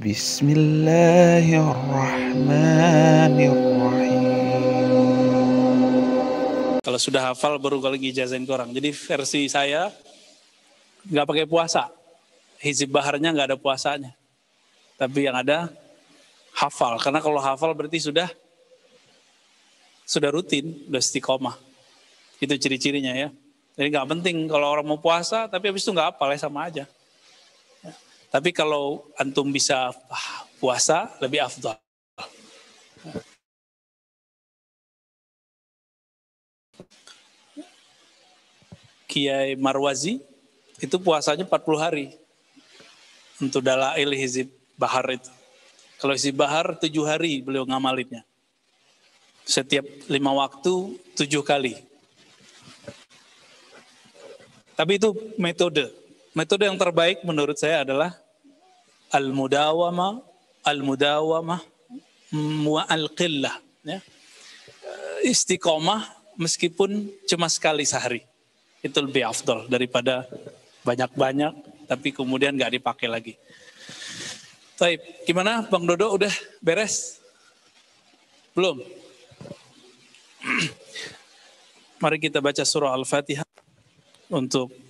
Bismillahirrahmanirrahim. Kalau sudah hafal baru lagi ijazahin ke orang. Jadi versi saya nggak pakai puasa. Hizib baharnya nggak ada puasanya. Tapi yang ada hafal. Karena kalau hafal berarti sudah rutin, sudah istiqomah. Itu ciri-cirinya ya. Jadi nggak penting kalau orang mau puasa, tapi habis itu nggak hafal ya sama aja. Tapi kalau antum bisa puasa, lebih afdal. Kiai Marwazi, itu puasanya 40 hari. Untuk dalail hizib bahar itu. Kalau hizib bahar 7 hari beliau ngamalinnya. Setiap 5 waktu 7 kali. Tapi itu metode. Metode yang terbaik menurut saya adalah al-mudawamah al-qillah. Ya. Istiqomah meskipun cuma sekali sehari. Itu lebih afdal daripada banyak-banyak tapi kemudian nggak dipakai lagi. Baik, gimana Bang Dodo, udah beres? Belum? Mari kita baca surah Al-Fatihah untuk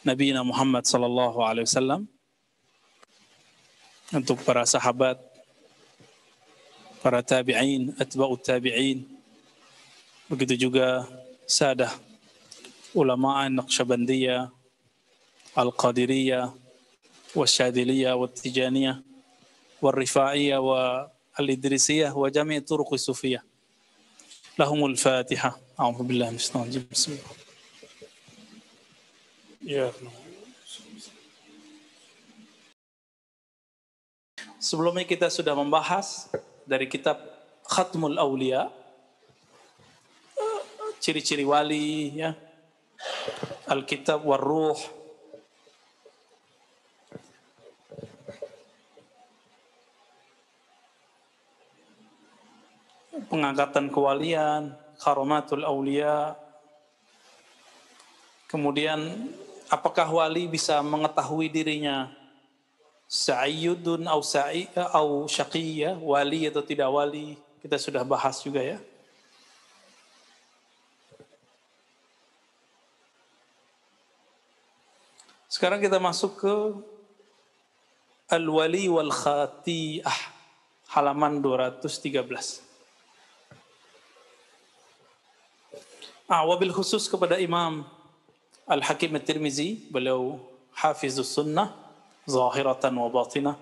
Nabi Muhammad sallallahu alaihi wasallam, untuk para sahabat, para tabi'in, atba'ut tabi'in, begitu juga sadah ulama Naqsyabandiyah, Al-Qadiriyah, Wasyadiliyah, Wattijaniyah, Warrifa'iyah, Al-Idrisiyah, wa jami' turuq sufiyah. Lahumul Fatihah. A'udzu billahi minasyaitonir rajim. Bismillah. Ya. Sebelumnya kita sudah membahas dari kitab Khatmul Aulia, ciri-ciri wali, ya, Alkitab Warruh, pengangkatan kewalian, Karamatul Aulia. Kemudian apakah wali bisa mengetahui dirinya sa'iyudun au syaqiyah, wali atau tidak wali, kita sudah bahas juga ya. Sekarang kita masuk ke Al-Wali wal Khati'ah, halaman 213. Wabil khusus kepada Imam Al-Hakim At-Tirmizi, beliau Hafizus Sunnah zahiratan wa batinah,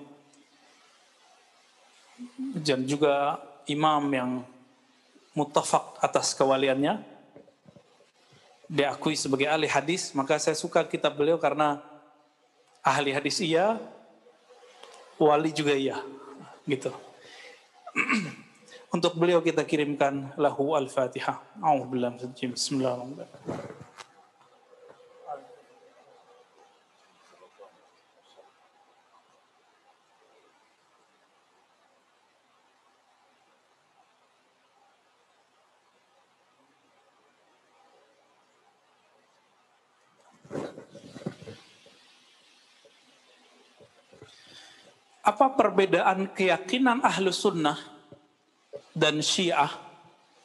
dan juga imam yang muttafaq atas kewaliannya, diakui sebagai ahli hadis. Maka saya suka kitab beliau karena ahli hadis iya, wali juga iya, gitu. Untuk beliau kita kirimkan lahu al-Fatihah. A'udzubillahi minasyaitonir rajim. Bismillahirrahmanirrahim. Apa perbedaan keyakinan Ahlus Sunnah dan Syiah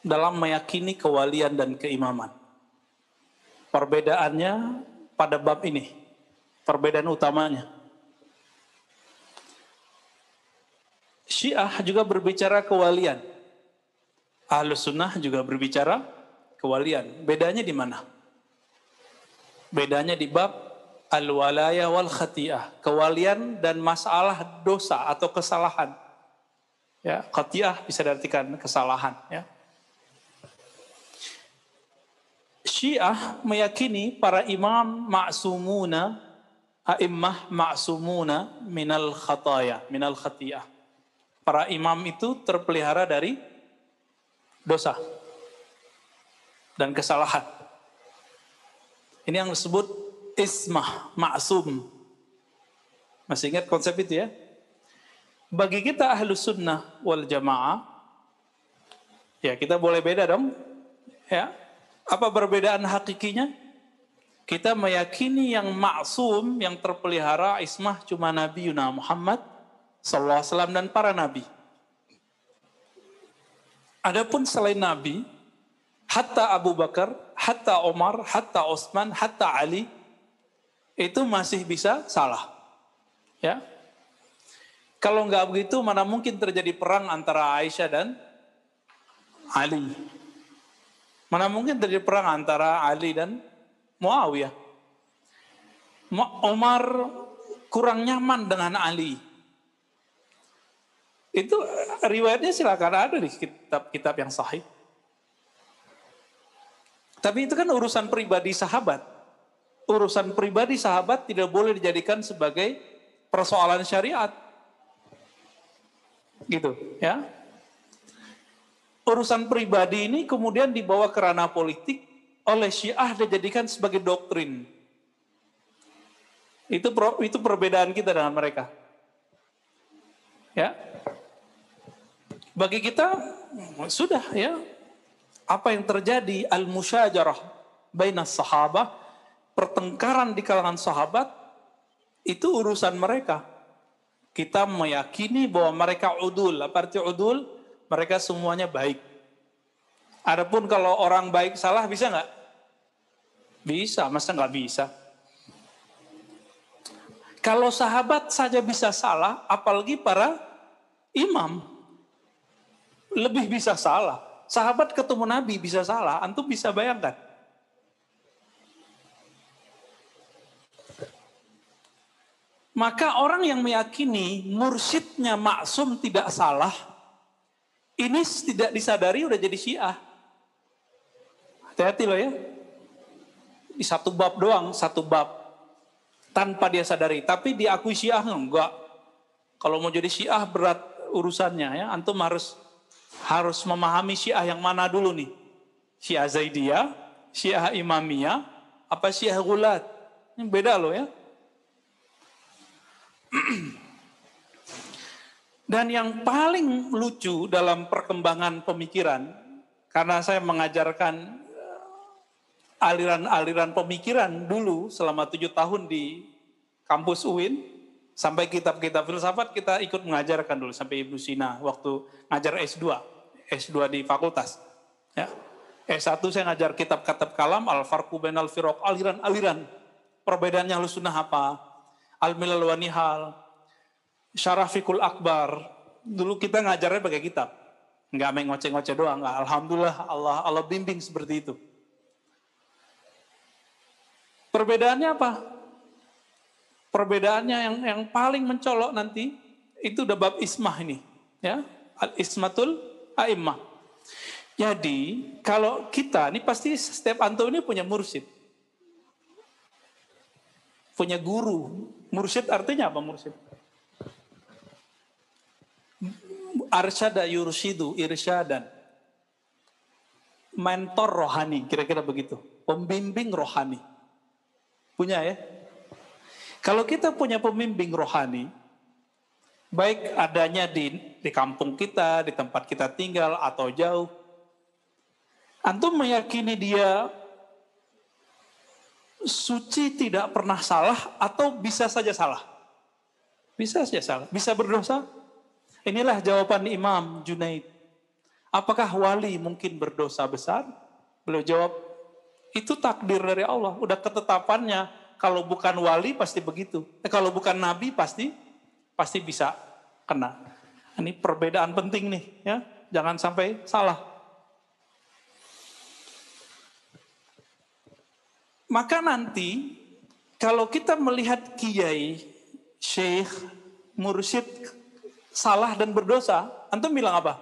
dalam meyakini kewalian dan keimaman? Perbedaannya pada bab ini, perbedaan utamanya. Syiah juga berbicara kewalian, Ahlus Sunnah juga berbicara kewalian. Bedanya di mana? Bedanya di bab al-walaya wal khati'ah, kewalian dan masalah dosa atau kesalahan. Ya, khati'ah bisa diartikan kesalahan, ya. Syiah meyakini para imam ma'sumuna, a'immah ma'sumuna minal khataya, minal khati'ah. Para imam itu terpelihara dari dosa dan kesalahan. Ini yang disebut ismah, ma'sum. Masih ingat konsep itu ya? Bagi kita Ahlus Sunnah wal Jamaah, ya kita boleh beda dong. Ya. Apa perbedaan hakikinya? Kita meyakini yang maksum, yang terpelihara ismah cuma Nabi Yuna Muhammad sallallahu alaihi wasallam dan para nabi. Adapun selain Nabi, hatta Abu Bakar, hatta Umar, hatta Utsman, hatta Ali, itu masih bisa salah. Ya. Kalau nggak begitu, mana mungkin terjadi perang antara Aisyah dan Ali? Mana mungkin terjadi perang antara Ali dan Muawiyah? Umar kurang nyaman dengan Ali. Itu riwayatnya silakan ada di kitab-kitab yang sahih. Tapi itu kan urusan pribadi sahabat. Urusan pribadi sahabat tidak boleh dijadikan sebagai persoalan syariat. Gitu, ya. Urusan pribadi ini kemudian dibawa ke ranah politik oleh Syiah dijadikan sebagai doktrin. Itu perbedaan kita dengan mereka. Ya. Bagi kita sudah ya, apa yang terjadi al-musyajarah bainas sahabah, pertengkaran di kalangan sahabat, itu urusan mereka. Kita meyakini bahwa mereka udul. Apa arti udul? Mereka semuanya baik. Adapun kalau orang baik salah bisa nggak? Bisa, masa nggak bisa? Kalau sahabat saja bisa salah, apalagi para imam lebih bisa salah. Sahabat ketemu Nabi bisa salah, antum bisa bayangkan. Maka orang yang meyakini mursyidnya maksum tidak salah, ini tidak disadari udah jadi Syiah. Hati-hati loh ya. Di satu bab doang, satu bab. Tanpa dia sadari. Tapi diakui Syiah enggak. Kalau mau jadi Syiah berat urusannya ya. Antum harus memahami Syiah yang mana dulu nih. Syiah Zaidiyah, Syiah Imamiyah, apa Syiah Ghulat. Ini beda loh ya. Dan yang paling lucu dalam perkembangan pemikiran, karena saya mengajarkan aliran-aliran pemikiran dulu selama 7 tahun di kampus UIN, sampai kitab-kitab filsafat kita ikut mengajarkan dulu, sampai Ibnu Sina waktu ngajar S2 di fakultas. Ya. S1 saya ngajar kitab-kitab kalam, Al-Farqu Bainal Firaq, aliran-aliran. Perbedaannya Ahlussunnah apa? Al-Milal wa Nihal, Syarah Fiqhul Akbar. Dulu kita ngajarnya pakai kitab. Enggak main ngoceh-ngoceh doang. Enggak. Alhamdulillah Allah bimbing seperti itu. Perbedaannya apa? Perbedaannya yang paling mencolok nanti itu udah bab ismah ini, ya. Al-ismatul a'immah. Jadi, kalau kita ini pasti setiap antum ini punya mursyid. Punya guru. Mursyid artinya apa mursyid? Arsyada yursyidu irsyadan. Mentor rohani, kira-kira begitu. Pembimbing rohani. Punya ya? Kalau kita punya pembimbing rohani, baik adanya di kampung kita, di tempat kita tinggal, atau jauh, antum meyakini dia suci tidak pernah salah, atau bisa saja salah? Bisa saja salah. Bisa berdosa? Inilah jawaban Imam Junaid. Apakah wali mungkin berdosa besar? Beliau jawab, itu takdir dari Allah. Udah ketetapannya, kalau bukan wali pasti begitu. Kalau bukan nabi pasti bisa kena. Ini perbedaan penting nih, ya. Jangan sampai salah. Maka nanti kalau kita melihat kiai, syekh, mursyid salah dan berdosa, antum bilang apa?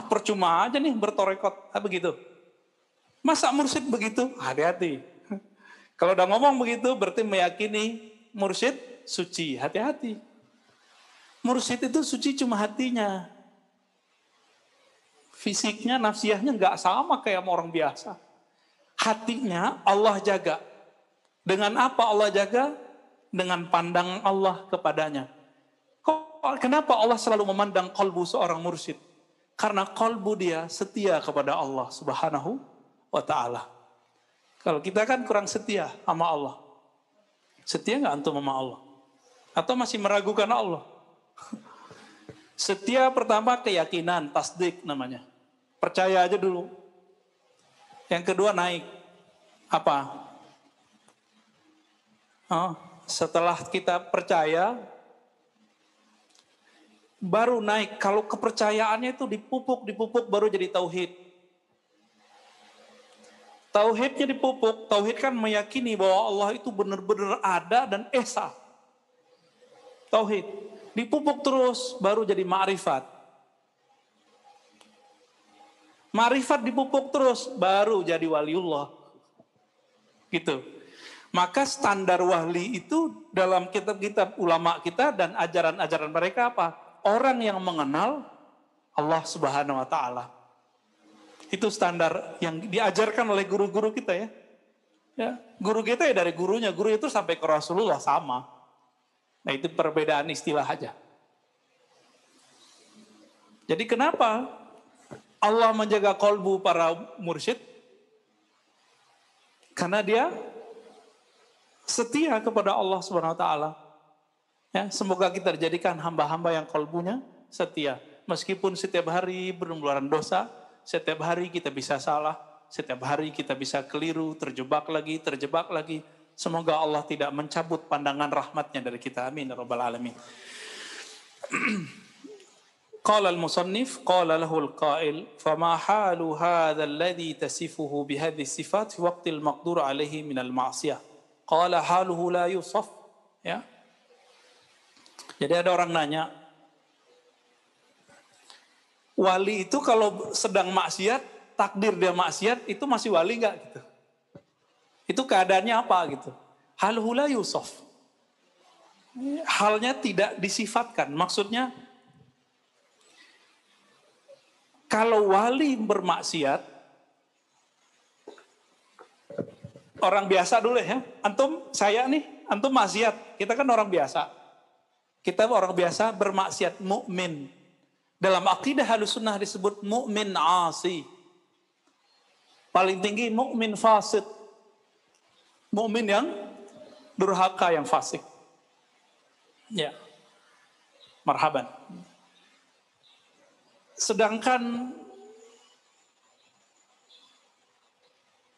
Percuma aja nih bertorekot, begitu. Masa mursyid begitu? Hati-hati. Kalau udah ngomong begitu berarti meyakini mursyid suci. Hati-hati. Mursyid itu suci cuma hatinya. Fisiknya, nafsiyahnya nggak sama kayak sama orang biasa. Hatinya Allah jaga. Dengan apa Allah jaga? Dengan pandangan Allah kepadanya. Kenapa Allah selalu memandang kalbu seorang mursyid? Karena kalbu dia setia kepada Allah Subhanahu wa ta'ala. Kalau kita kan kurang setia sama Allah. Setia nggak antum sama Allah? Atau masih meragukan Allah? Setia pertama keyakinan, tasdik namanya. Percaya aja dulu. Yang kedua naik. Apa? Setelah kita percaya, baru naik. Kalau kepercayaannya itu dipupuk baru jadi tauhid. Tauhidnya dipupuk, tauhid kan meyakini bahwa Allah itu benar-benar ada dan esa. Tauhid. Dipupuk terus, baru jadi ma'rifat. Ma'rifat dipupuk terus, baru jadi waliullah. Gitu. Maka standar wali itu dalam kitab-kitab ulama kita dan ajaran-ajaran mereka apa? Orang yang mengenal Allah Subhanahu wa Ta'ala. Itu standar yang diajarkan oleh guru-guru kita ya. Guru kita ya dari gurunya, guru itu sampai ke Rasulullah sama. Nah itu perbedaan istilah aja. Jadi kenapa Allah menjaga kolbu para mursyid? Karena dia setia kepada Allah Subhanahu wa Ta'ala. Ya, semoga kita dijadikan hamba-hamba yang kolbunya setia. Meskipun setiap hari bermularan dosa, setiap hari kita bisa salah, setiap hari kita bisa keliru, terjebak lagi. Semoga Allah tidak mencabut pandangan rahmatnya dari kita. Amin ya rabbal alamin. Qala al-musannif, qala lahu al-qail, fama halu hadha alladhi tasifuhu bihadhi sifat fi waqti al-maqdur alaihi min al-ma'siyah. Qala haluhu la yusaf. Ya. Jadi ada orang nanya, wali itu kalau sedang maksiat, takdir dia maksiat, itu masih wali nggak gitu? Itu keadaannya apa gitu? Haluhu la yusaf. Halnya tidak disifatkan. Maksudnya, kalau wali bermaksiat, orang biasa dulu ya. Antum, saya nih, antum maksiat. Kita kan orang biasa. Kita orang biasa bermaksiat, mukmin. Dalam akidah Ahlussunnah disebut mukmin asi. Paling tinggi mukmin fasik. Mukmin yang durhaka, yang fasik. Ya. Marhaban. Sedangkan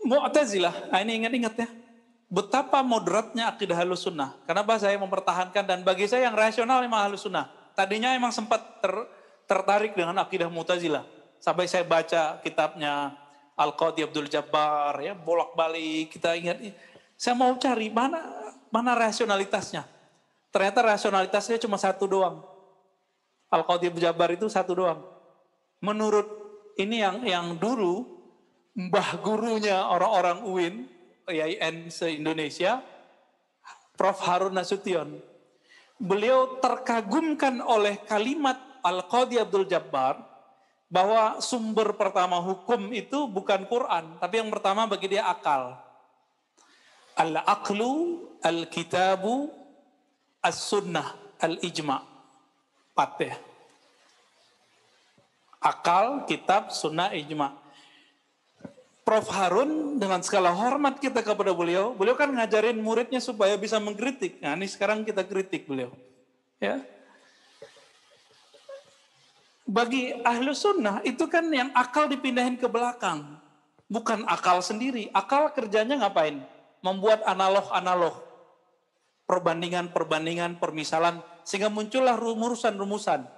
Mu'tazilah, ini ingat-ingat ya. Betapa moderatnya akidah Ahlussunnah. Kenapa saya mempertahankan, dan bagi saya yang rasional memang Ahlussunnah. Tadinya emang sempat tertarik dengan akidah Mu'tazilah. Sampai saya baca kitabnya Al-Qadhi Abdul Jabbar, ya, bolak-balik, kita ingat. Saya mau cari mana rasionalitasnya. Ternyata rasionalitasnya cuma satu doang. Al-Qadhi Abdul Jabbar itu satu doang. Menurut ini yang dulu, mbah gurunya orang-orang UIN, IAIN se-Indonesia, Prof. Harun Nasution. Beliau terkagumkan oleh kalimat Al-Qadhi Abdul Jabbar, bahwa sumber pertama hukum itu bukan Quran, tapi yang pertama bagi dia akal. Al-aqlu, al-kitabu, as-sunnah, al-ijma'. 4 ya. Akal, kitab, sunnah, ijma'. Prof. Harun dengan segala hormat kita kepada beliau kan ngajarin muridnya supaya bisa mengkritik. Nah ini sekarang kita kritik beliau. Ya. Bagi Ahlussunnah itu kan yang akal dipindahin ke belakang. Bukan akal sendiri. Akal kerjanya ngapain? Membuat analog-analog. Perbandingan-perbandingan, permisalan. Sehingga muncullah rumusan-rumusan.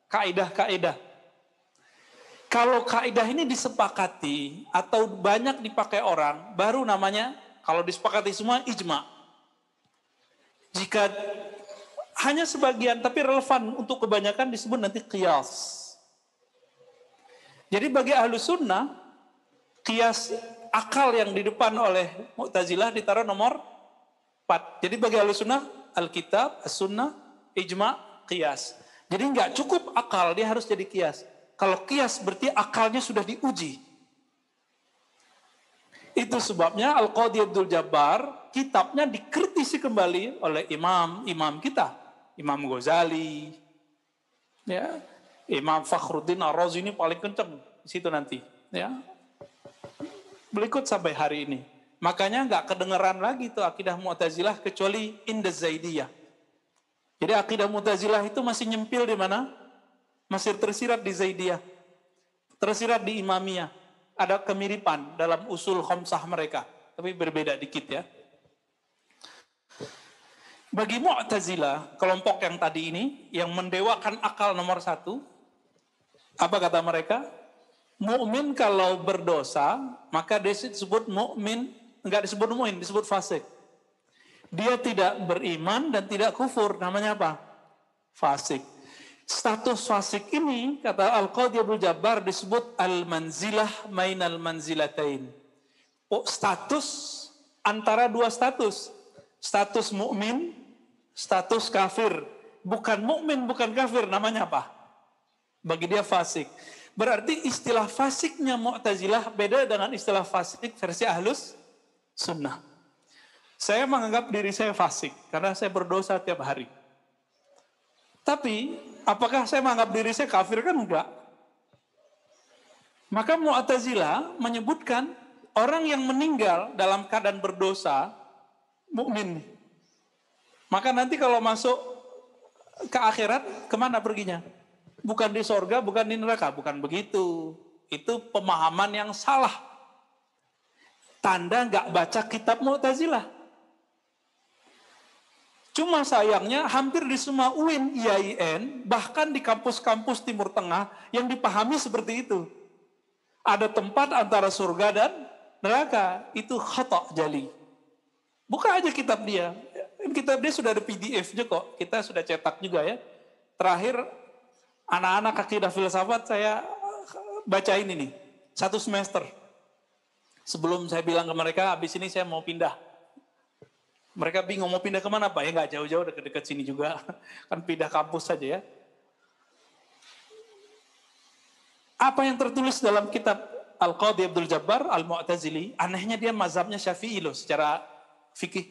Kaidah-kaidah. Kalau kaidah ini disepakati atau banyak dipakai orang, baru namanya, kalau disepakati semua, ijma. Jika hanya sebagian tapi relevan untuk kebanyakan disebut nanti qiyas. Jadi bagi Ahlussunnah, qiyas akal yang di depan oleh Mu'tazilah ditaruh nomor 4. Jadi bagi Ahlussunnah, Alkitab, As-Sunnah, ijma, qiyas. Jadi nggak cukup akal, dia harus jadi qiyas. Kalau qiyas berarti akalnya sudah diuji. Itu sebabnya Al-Qadhi Abdul Jabbar kitabnya dikritisi kembali oleh imam kita. Imam Ghazali, ya, Imam Fakhruddin Ar-Razi ini paling kencang di situ nanti. Ya. berikut sampai hari ini. Makanya nggak kedengeran lagi tuh akidah Mu'tazilah kecuali inda Zaidiyah. Jadi akidah Mu'tazilah itu masih nyempil di mana? Masih tersirat di Zaidiyah. Tersirat di Imamiyah. Ada kemiripan dalam usul khamsah mereka. Tapi berbeda dikit ya. Bagi Mu'tazilah, kelompok yang tadi ini, yang mendewakan akal nomor 1, apa kata mereka? Mukmin kalau berdosa, maka disebut mukmin, enggak disebut mukmin, disebut fasik. Dia tidak beriman dan tidak kufur, namanya apa? Fasik. Status fasik ini, kata Al-Qadhi Abdul Jabbar, disebut al-manzilah mainal manzilatain. Status antara dua status. Status mukmin, status kafir. Bukan mukmin, bukan kafir, namanya apa? Bagi dia fasik. Berarti istilah fasiknya Mu'tazilah beda dengan istilah fasik versi Ahlus Sunnah. Saya menganggap diri saya fasik karena saya berdosa tiap hari. Tapi apakah saya menganggap diri saya kafir? Kan enggak. Maka Mu'tazilah menyebutkan orang yang meninggal dalam keadaan berdosa mukmin. Maka nanti kalau masuk ke akhirat kemana perginya? Bukan di sorga, bukan di neraka, bukan begitu. Itu pemahaman yang salah. Tanda nggak baca kitab Mu'tazilah. Cuma sayangnya hampir di semua UIN, IAIN, bahkan di kampus-kampus Timur Tengah yang dipahami seperti itu. Ada tempat antara surga dan neraka. Itu khata' jali. Buka aja kitab dia. Kitab dia sudah ada PDF-nya kok. Kita sudah cetak juga ya. Terakhir anak-anak akidah filsafat saya bacain ini 1 semester. Sebelum saya bilang ke mereka, habis ini saya mau pindah. Mereka bingung mau pindah kemana Pak? Ya nggak jauh-jauh, dekat-dekat sini juga. Kan pindah kampus saja ya. Apa yang tertulis dalam kitab Al-Qadhi Abdul Jabbar Al-Mu'tazili, anehnya dia mazhabnya Syafi'i loh secara fikih.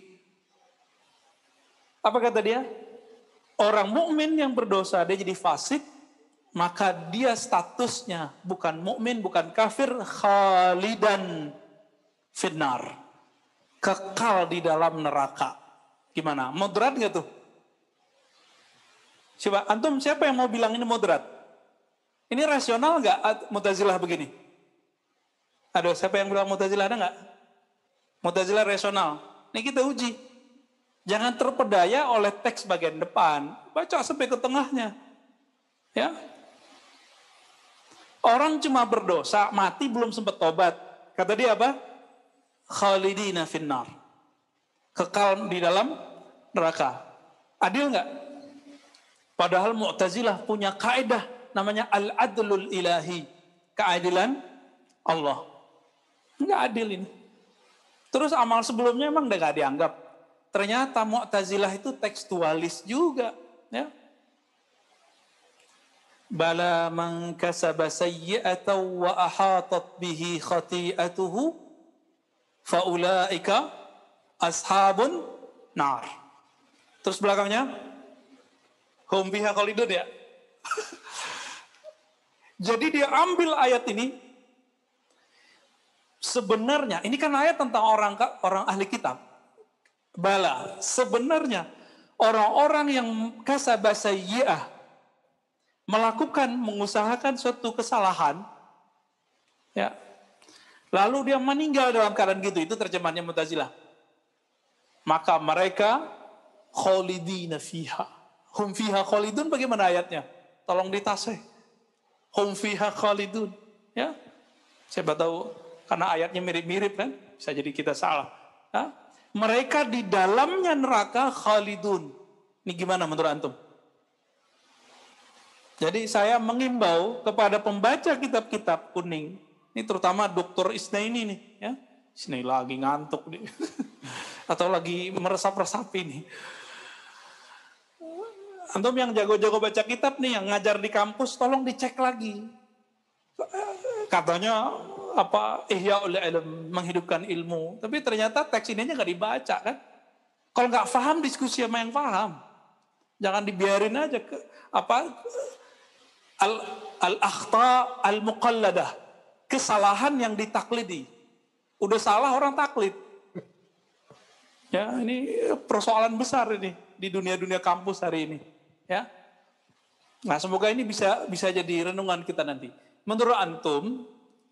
Apa kata dia? Orang mukmin yang berdosa dia jadi fasik, maka dia statusnya bukan mukmin, bukan kafir, khalidan finnar, kekal di dalam neraka. Gimana? Moderat nggak tuh? Coba antum siapa yang mau bilang ini moderat? Ini rasional nggak Mu'tazilah begini? Ada siapa yang bilang Mu'tazilah, ada nggak? Mu'tazilah rasional. Ini kita uji. Jangan terpedaya oleh teks bagian depan. Baca sampai ke tengahnya. Ya. Orang cuma berdosa, mati belum sempat tobat. Kata dia apa? Khalidina finnar. Kekal di dalam neraka. Adil nggak? Padahal Mu'tazilah punya kaidah namanya al-adlul ilahi. Keadilan Allah. Nggak adil ini. Terus amal sebelumnya emang udah nggak dianggap. Ternyata Mu'tazilah itu tekstualis juga. Ya. Bala man kasaba sayyi'atan wa ahatat bihi khati'atuhu faulaika ashabun nar. Terus belakangnya hum fiha khalidun ya. Jadi dia ambil ayat ini. Sebenarnya ini kan ayat tentang orang ahli kitab. Bala, sebenarnya orang-orang yang kasaba sayyi'ah, melakukan, mengusahakan suatu kesalahan, ya, lalu dia meninggal dalam keadaan gitu, itu terjemahannya Mu'tazilah. Maka mereka khalidina fiha. Hum fiha khalidun bagaimana ayatnya? Tolong ditasih. Hum fiha khalidun. Ya, siapa tahu karena ayatnya mirip-mirip kan, bisa jadi kita salah. Ya? Mereka di dalamnya neraka khalidun. Ini gimana menurut antum? Jadi saya mengimbau kepada pembaca kitab-kitab kuning, ini terutama Dr. Isnaini nih, ya. Isnaini lagi ngantuk nih. Atau lagi meresap-resapi nih. Antum yang jago-jago baca kitab nih, yang ngajar di kampus, tolong dicek lagi. Katanya apa Ihya'ul Ilm, menghidupkan ilmu, tapi ternyata teks ininya nggak dibaca kan? Kalau nggak paham diskusi sama yang paham, jangan dibiarin aja ke apa al-akhta al-muqalladah, kesalahan yang ditaklidi. Udah salah orang taklid. Ya, ini persoalan besar ini di dunia-dunia kampus hari ini. Ya. Nah, semoga ini bisa jadi renungan kita nanti. Menurut antum,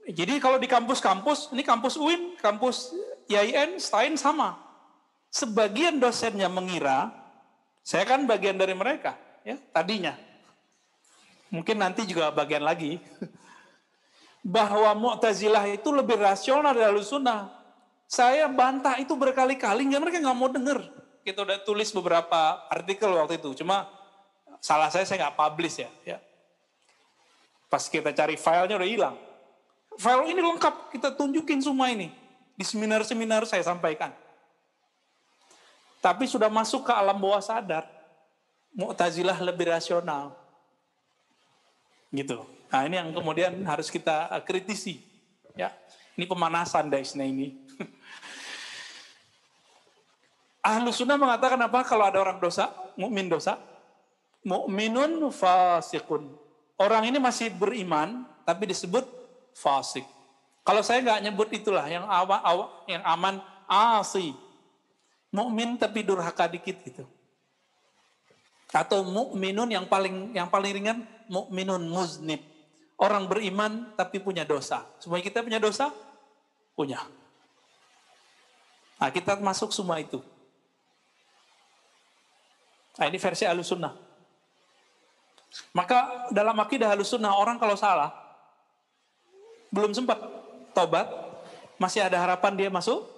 jadi kalau di kampus-kampus, ini kampus UIN, kampus IAIN, STAIN sama. Sebagian dosennya mengira, saya kan bagian dari mereka, ya tadinya. Mungkin nanti juga bagian lagi. Bahwa Mu'tazilah itu lebih rasional dari Ahlussunnah. Saya bantah itu berkali-kali, mereka nggak mau denger. Kita udah tulis beberapa artikel waktu itu, cuma salah saya nggak publish ya. Pas kita cari filenya udah hilang. File ini lengkap, kita tunjukin semua ini. Di seminar-seminar saya sampaikan. Tapi sudah masuk ke alam bawah sadar, Mu'tazilah lebih rasional. Gitu. Nah ini yang kemudian harus kita kritisi. Ya, ini pemanasan Daisna ini. Ahlussunnah mengatakan apa kalau ada orang dosa, mukmin dosa? Mu'minun fasiqun. Orang ini masih beriman, tapi disebut fasik. Kalau saya nggak nyebut itulah, yang aman, asi. Mukmin tapi durhaka dikit gitu. Atau mukminun yang paling ringan, mukminun muznib. Orang beriman tapi punya dosa. Semua kita punya dosa? Punya. Nah, kita masuk semua itu. Nah, ini versi Ahlussunnah. Maka dalam akidah Ahlussunnah, orang kalau salah, belum sempat tobat, masih ada harapan dia masuk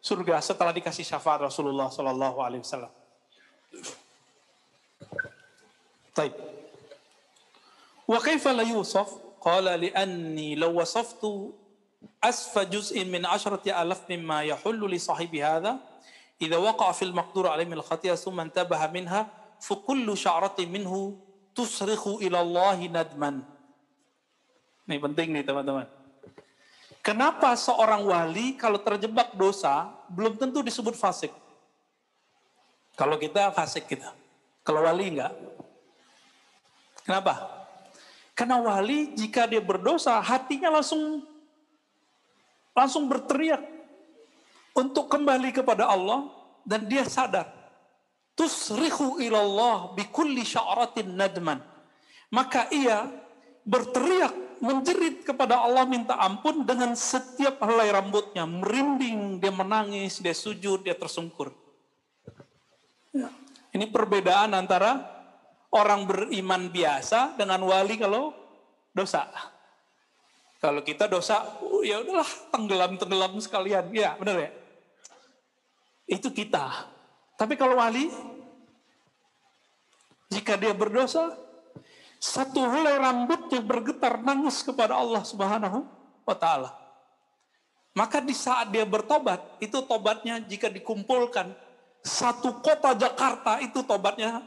surga setelah dikasih syafaat Rasulullah Sallallahu Alaihi Wasallam. Taib. Wa kaifa la yusaf? Qala li'anni law wasaftu asfa juz'in min 10,000 mimma yahullu li sahibi hadha idza waqa'a fil maqdur 'alaihi al khati'ah thumma intabaha minha fa kullu sya'ratin minhu tusrikhu ila Allah nadman. Ini penting nih teman-teman. Kenapa seorang wali kalau terjebak dosa belum tentu disebut fasik? Kalau kita fasik kita. Kalau wali enggak. Kenapa? Karena wali jika dia berdosa hatinya langsung berteriak untuk kembali kepada Allah dan dia sadar. Tusrihu ilallah bikulli sya'ratin nadman. Maka ia berteriak menjerit kepada Allah minta ampun dengan setiap helai rambutnya, merinding, dia menangis, dia sujud, dia tersungkur. Ya. Ini perbedaan antara orang beriman biasa dengan wali kalau dosa. Kalau kita dosa, ya udahlah tenggelam sekalian, ya benar ya. Itu kita. Tapi kalau wali, jika dia berdosa, satu helai rambutnya bergetar nangis kepada Allah Subhanahu wa Ta'ala. Maka di saat dia bertobat, itu tobatnya jika dikumpulkan satu kota Jakarta, itu tobatnya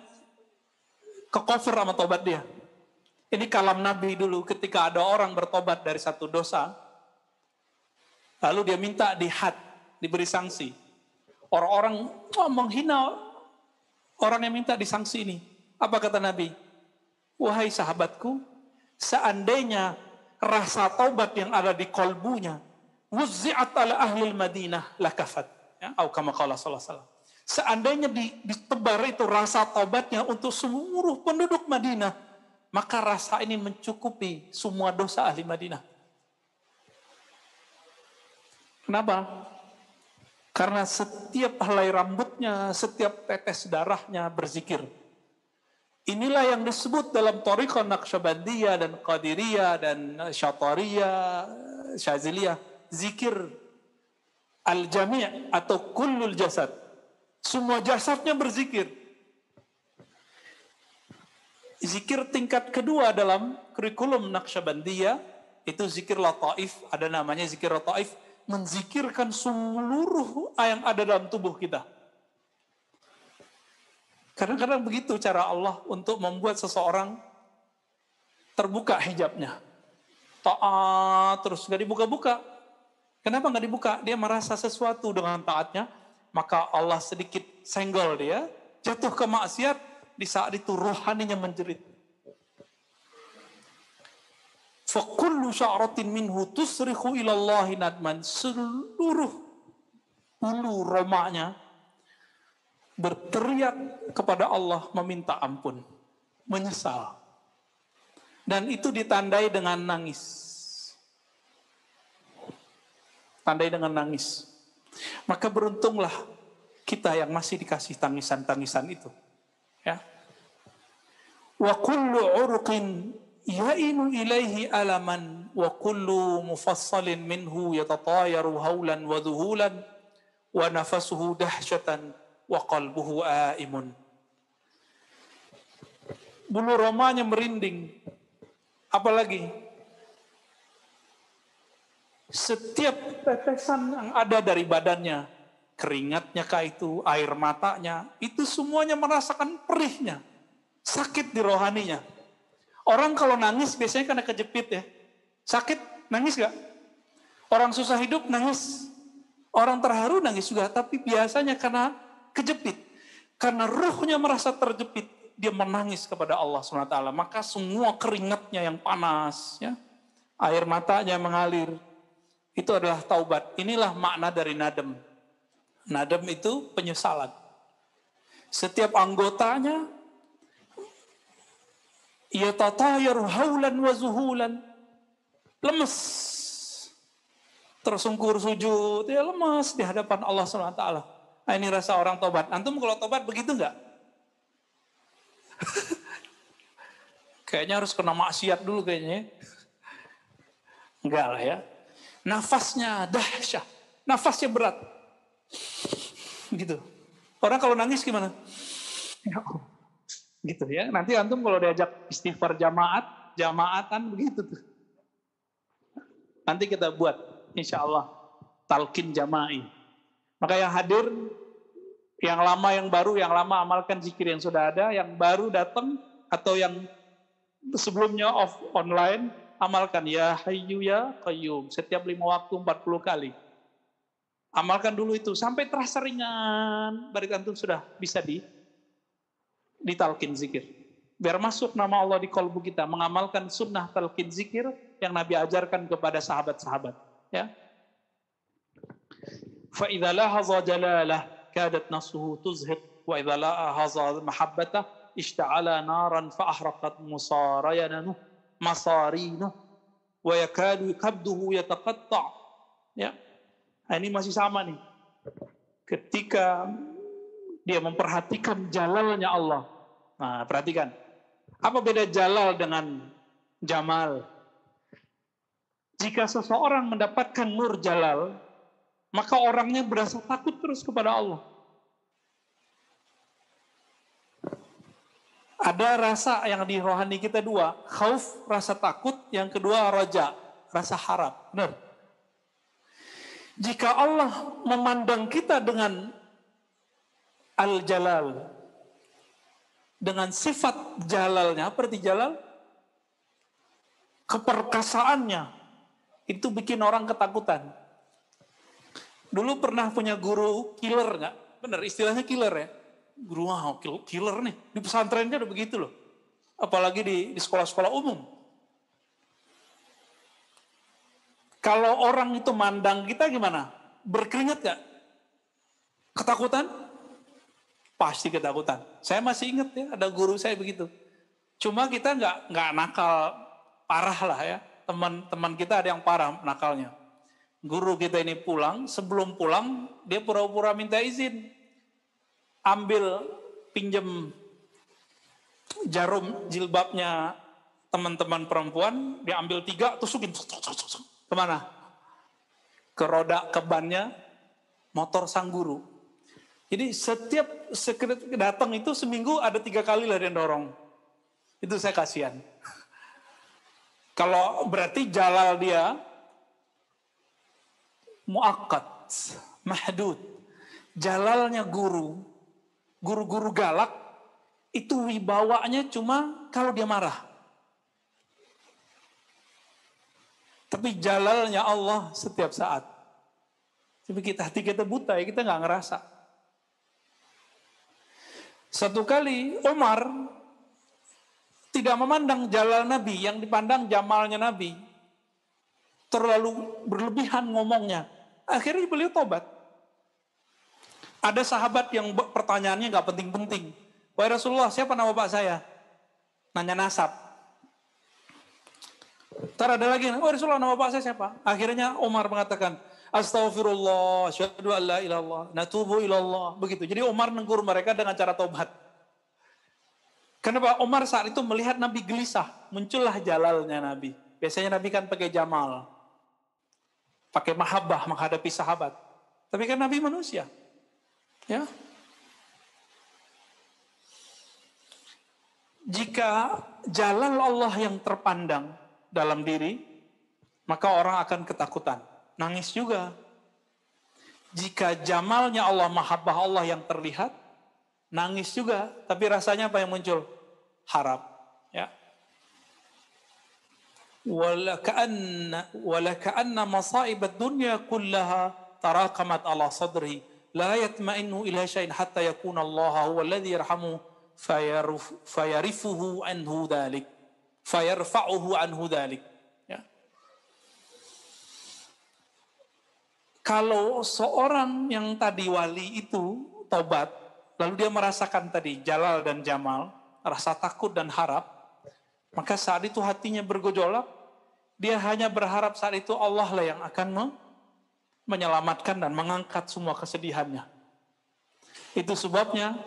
ke cover sama tobat dia. Ini kalam Nabi dulu ketika ada orang bertobat dari satu dosa, lalu dia minta dihad, diberi sanksi. Orang-orang menghina orang yang minta disanksi ini. Apa kata Nabi? Wahai sahabatku, seandainya rasa taubat yang ada di kolbunya wuzzi'at ala ahlil Madinah lakafat. Ya, atau kama qala sallallahu alaihi wasallam. Seandainya ditebar itu rasa taubatnya untuk seluruh penduduk Madinah, maka rasa ini mencukupi semua dosa ahli Madinah. Kenapa? Karena setiap helai rambutnya, setiap tetes darahnya berzikir. Inilah yang disebut dalam Thariqah Naqsyabandiyah dan Qadiriyah dan Syatariyah, Syaziliyah, zikir al-jami' atau kullul jasad. Semua jasadnya berzikir. Zikir tingkat kedua dalam kurikulum Naqsyabandiyah itu zikir lataif, ada namanya zikir lataif, menzikirkan seluruh yang ada dalam tubuh kita. Kadang-kadang begitu cara Allah untuk membuat seseorang terbuka hijabnya. Taat terus, gak dibuka-buka. Kenapa gak dibuka? Dia merasa sesuatu dengan taatnya, maka Allah sedikit senggol dia, jatuh ke maksiat, di saat itu rohaninya menjerit. Fakullu sya'ratin minhu tusrihu ilallahi nadman. Seluruh bulu romanya berteriak kepada Allah meminta ampun, menyesal. Dan itu ditandai dengan nangis. Tandai dengan nangis. Maka beruntunglah kita yang masih dikasih tangisan-tangisan itu. Ya. Wa kullu urqin ya'inu ilaihi alaman wa kullu mufassalin minhu yatatayaru haulan wa dhuhulan wa nafasuhu dahsyatan wa qalbuhu aimun. Bulu romanya merinding. Apalagi setiap tetesan yang ada dari badannya, keringatnya kah itu, air matanya, itu semuanya merasakan perihnya, sakit di rohaninya. Orang kalau nangis biasanya karena kejepit ya. Sakit, nangis gak? Orang susah hidup nangis. Orang terharu nangis juga, tapi biasanya karena kejepit. Karena ruhnya merasa terjepit, dia menangis kepada Allah SWT. Maka semua keringatnya yang panas, ya, air matanya mengalir. Itu adalah taubat. Inilah makna dari nadam. Nadam itu penyesalan. Setiap anggotanya yatatayaru haulan wa zuhulan, lemes, tersungkur sujud, ya lemes di hadapan Allah SWT. Nah, ini rasa orang tobat. Antum kalau tobat begitu enggak? Kayaknya harus kena maksiat dulu kayaknya. Enggak lah ya. Nafasnya dahsyat, nafasnya berat. Gitu. Orang kalau nangis gimana? Gitu ya. Nanti antum kalau diajak istighfar jamaatan begitu tuh. Nanti kita buat insya Allah talqin jama'i. Maka yang hadir, yang lama yang baru, yang lama amalkan zikir yang sudah ada, yang baru datang atau yang sebelumnya online, amalkan ya hayyu ya qayyum setiap 5 waktu 40 kali. Amalkan dulu itu sampai terasa ringan, baru antum sudah bisa ditalqin zikir. Biar masuk nama Allah di kalbu kita, mengamalkan sunnah talqin zikir yang Nabi ajarkan kepada sahabat-sahabat. Ya. Fa idza lahaza jalalah kadat nafsuhu tuzhiq wa idza lahaza mahabbatah ishta'ala naran fa ahraqat musarayanuh masarinuh wa yakadu kabduhu yataqatta'. Ya. Nah, ini masih sama nih. Ketika dia memperhatikan jalalnya Allah. Nah, perhatikan. Apa beda jalal dengan jamal? Jika seseorang mendapatkan nur jalal, maka orangnya berasa takut terus kepada Allah. Ada rasa yang di rohani kita dua. Khauf, rasa takut. Yang kedua, raja, rasa harap. Benar? Jika Allah memandang kita dengan al-jalal, dengan sifat jalalnya, apa arti jalal? Keperkasaannya, itu bikin orang ketakutan. Dulu pernah punya guru killer nggak? Bener, istilahnya killer ya. Guru killer nih, di pesantrennya udah begitu loh. Apalagi di sekolah-sekolah umum. Kalau orang itu mandang kita gimana? Berkeringat gak? Ketakutan? Pasti ketakutan. Saya masih ingat ya, ada guru saya begitu. Cuma kita nggak nakal parah lah ya. Teman-teman kita ada yang parah nakalnya. Guru kita ini pulang, sebelum pulang dia pura-pura minta izin. Ambil, pinjem jarum jilbabnya teman-teman perempuan, dia ambil 3, tusukin. Kemana? Ke roda kebannya motor sang guru. Jadi setiap datang itu seminggu ada 3 kali lah dia dorong. Itu saya kasihan. Kalau berarti jalal dia muakkad, mahdud. Jalalnya guru-guru galak, itu wibawanya cuma kalau dia marah. Tapi jalalnya Allah setiap saat. Tapi hati kita buta ya, kita nggak ngerasa. Satu kali Umar tidak memandang jalal Nabi, yang dipandang jamalnya Nabi. Terlalu berlebihan ngomongnya. Akhirnya beliau tobat. Ada sahabat yang pertanyaannya nggak penting-penting. Wahai Rasulullah, siapa nama bapak saya? Nanya nasab. Ntar ada lagi, wahai Rasulullah, nama bapak saya siapa? Akhirnya Umar mengatakan, Astaghfirullah, asyhadu an la ilaha illallah, natubu ilallah. Begitu. Jadi Umar negur mereka dengan cara tobat. Kenapa? Umar saat itu melihat Nabi gelisah. Muncullah jalalnya Nabi. Biasanya Nabi kan pakai jamal. Pakai mahabbah menghadapi sahabat. Tapi kan Nabi manusia. Ya. Jika jalal Allah yang terpandang dalam diri, maka orang akan ketakutan. Nangis juga. Jika jamalnya Allah, mahabbah Allah yang terlihat, nangis juga. Tapi rasanya apa yang muncul? Harap. Ya. Walaka'anna masaib ad-dunya kullaha tarakamat ala sadri la yatma'innu ila syai'in hatta yakuna Allah huwa alladhi yarhamu fayarifuhu anhu dhalik fayarfa'uhu anhu dhalik. Ya. Kalau seorang yang tadi wali itu taubat, lalu dia merasakan tadi jalal dan jamal, rasa takut dan harap, maka saat itu hatinya bergejolak, dia hanya berharap saat itu Allah lah yang akan menyelamatkan dan mengangkat semua kesedihannya. Itu sebabnya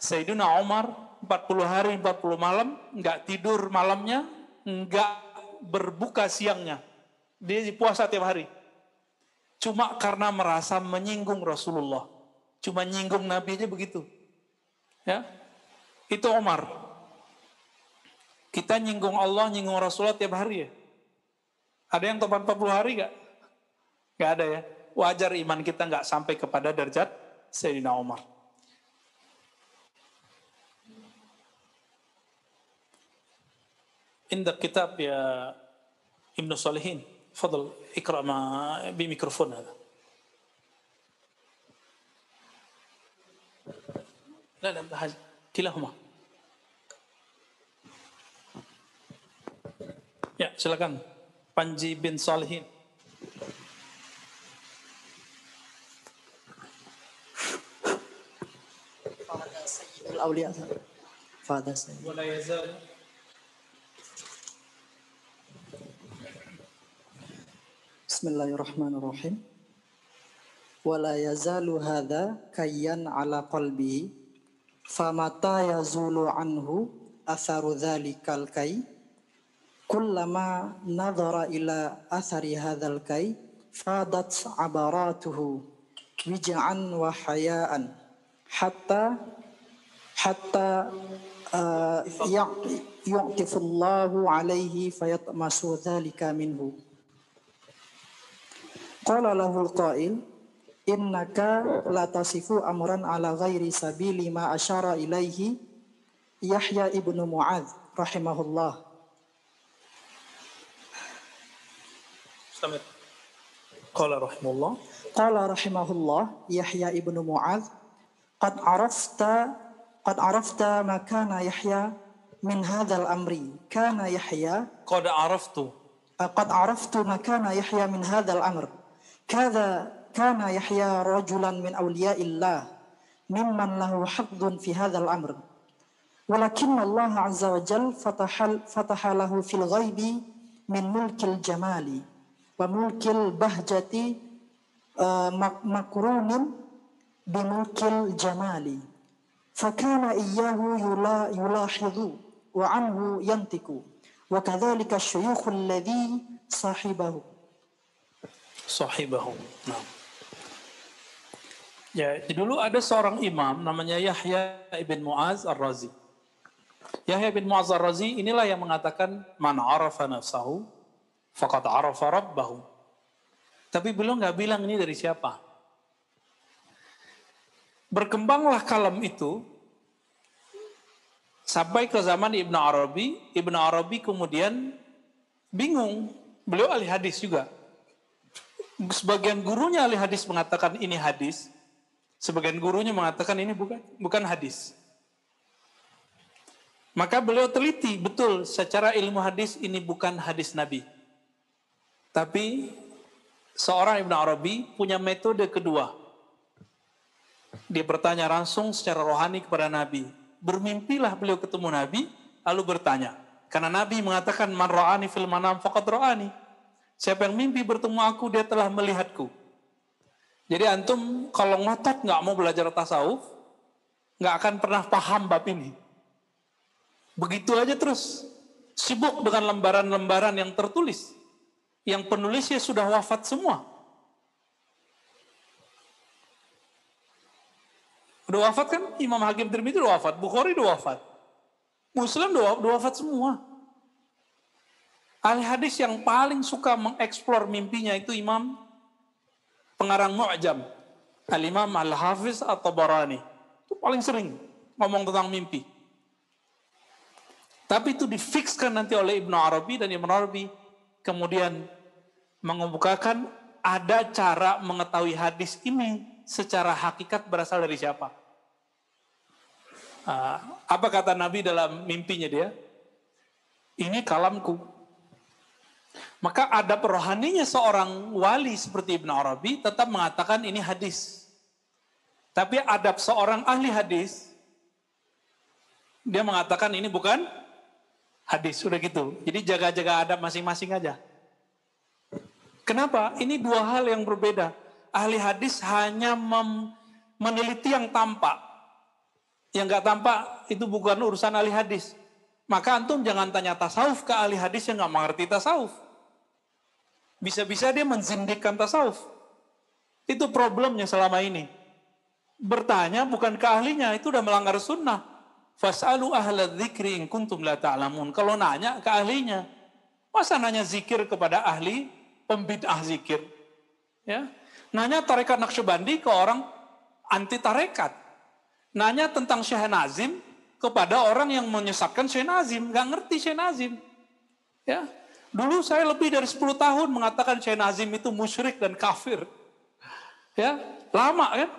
Sayyidina Umar 40 hari 40 malam, nggak tidur malamnya, nggak berbuka siangnya. Dia puasa tiap hari. Cuma karena merasa menyinggung Rasulullah. Cuma nyinggung Nabi aja begitu. Ya, itu Umar. Kita nyinggung Allah, nyinggung Rasulullah tiap hari ya. Ada yang tobat 40 hari gak? Gak ada ya. Wajar iman kita gak sampai kepada derajat Sayyidina Umar. Indak kitab ya Ibnu Salihin. Fadl, ikra ma bimikrofon hada. لا كلاهما. Ya, silakan. Panji bin Salihin. Sayyidul Auliya. Fadha Sayyid. Wala yazal. Bismillahirrahmanirrahim. Wala yazalu hadha kayyan ala qalbihi famata yazulu anhu atharu dhalikal kay kullama nadhara ila athari hadzal kay fadat abaratuhu wij'an wa hayaan hatta yu'tifullahu alaihi fayatmasu dhalika minhu. Qala lahul qail innaka la tasifu amran ala ghairi sabili ma asyara ilaihi Yahya ibnu Mu'adz rahimahullah. Qala rahimahullah. Qala rahimahullah Yahya ibnu Mu'adz qad arafta ma kana Yahya min hadzal amri kana Yahya Qad araftu ma kana Yahya min hadzal amr kana Yahya rajulan min awliya'illah mimman lahu haqqun fi hadzal amr walakin Allah azza wa jalla fataha lahu fil ghaibi min mulkil jamali wa mulkil bahjati makrunin bimulkil jamali fakana iyyahu yulahidhu wa anhu yantiku wa kadzalika syuyukh alladhi sahibahu. Nah. Ya, dulu ada seorang imam namanya Yahya ibn Mu'adz ar-Razi. Yahya ibn Mu'adz ar-Razi inilah yang mengatakan man arafa nafsahu faqad arafa rabbahu. Tapi beliau nggak bilang ini dari siapa. Berkembanglah kalam itu sampai ke zaman Ibn Arabi. Ibn Arabi kemudian bingung. Beliau ahli hadis juga. Sebagian gurunya ahli hadis mengatakan ini hadis. Sebagian gurunya mengatakan ini bukan hadis. Maka beliau teliti, betul secara ilmu hadis ini bukan hadis Nabi. Tapi seorang Ibnu Arabi punya metode kedua. Dia bertanya langsung secara rohani kepada Nabi. Bermimpilah beliau ketemu Nabi, lalu bertanya. Karena Nabi mengatakan, man ra'ani fil manam faqad ra'ani. Siapa yang mimpi bertemu aku, dia telah melihatku. Jadi antum kalau ngotot nggak mau belajar tasawuf, nggak akan pernah paham bab ini. Begitu aja terus. Sibuk dengan lembaran-lembaran yang tertulis. Yang penulisnya sudah wafat semua. Udah wafat kan? Imam Hakim Tirmidzi udah wafat. Bukhari udah wafat. Muslim udah wafat semua. Ahli hadis yang paling suka mengeksplor mimpinya itu Imam pengarang Mu'jam. Al-Imam Al-Hafiz At-Tabarani. Itu paling sering ngomong tentang mimpi. Tapi itu difikskan nanti oleh Ibnu Arabi, dan Ibnu Arabi kemudian mengemukakan ada cara mengetahui hadis ini secara hakikat berasal dari siapa. Apa kata Nabi dalam mimpinya dia? Ini kalamku. Maka adab rohaninya seorang wali seperti Ibnu Arabi tetap mengatakan ini hadis. Tapi adab seorang ahli hadis, dia mengatakan ini bukan hadis, udah gitu. Jadi jaga-jaga adab masing-masing aja. Kenapa? Ini dua hal yang berbeda. Ahli hadis hanya meneliti yang tampak. Yang nggak tampak itu bukan urusan ahli hadis. Maka antum jangan tanya tasawuf ke ahli hadis yang nggak mengerti tasawuf. Bisa-bisa dia menzindikkan tasawuf. Itu problemnya selama ini. Bertanya bukan ke ahlinya, itu udah melanggar sunnah. Fas'alu ahla dzikri in kuntum la ta'lamun. Kalau nanya ke ahlinya. Masa nanya zikir kepada ahli pembid'ah zikir? Ya. Nanya tarekat Naqsyabandi ke orang anti tarekat. Nanya tentang Syekh Nazim kepada orang yang menyesatkan Syekh Nazim, nggak ngerti Syekh Nazim. Ya. Dulu saya lebih dari 10 tahun mengatakan Syekh Nazim itu musyrik dan kafir. Ya, lama kan?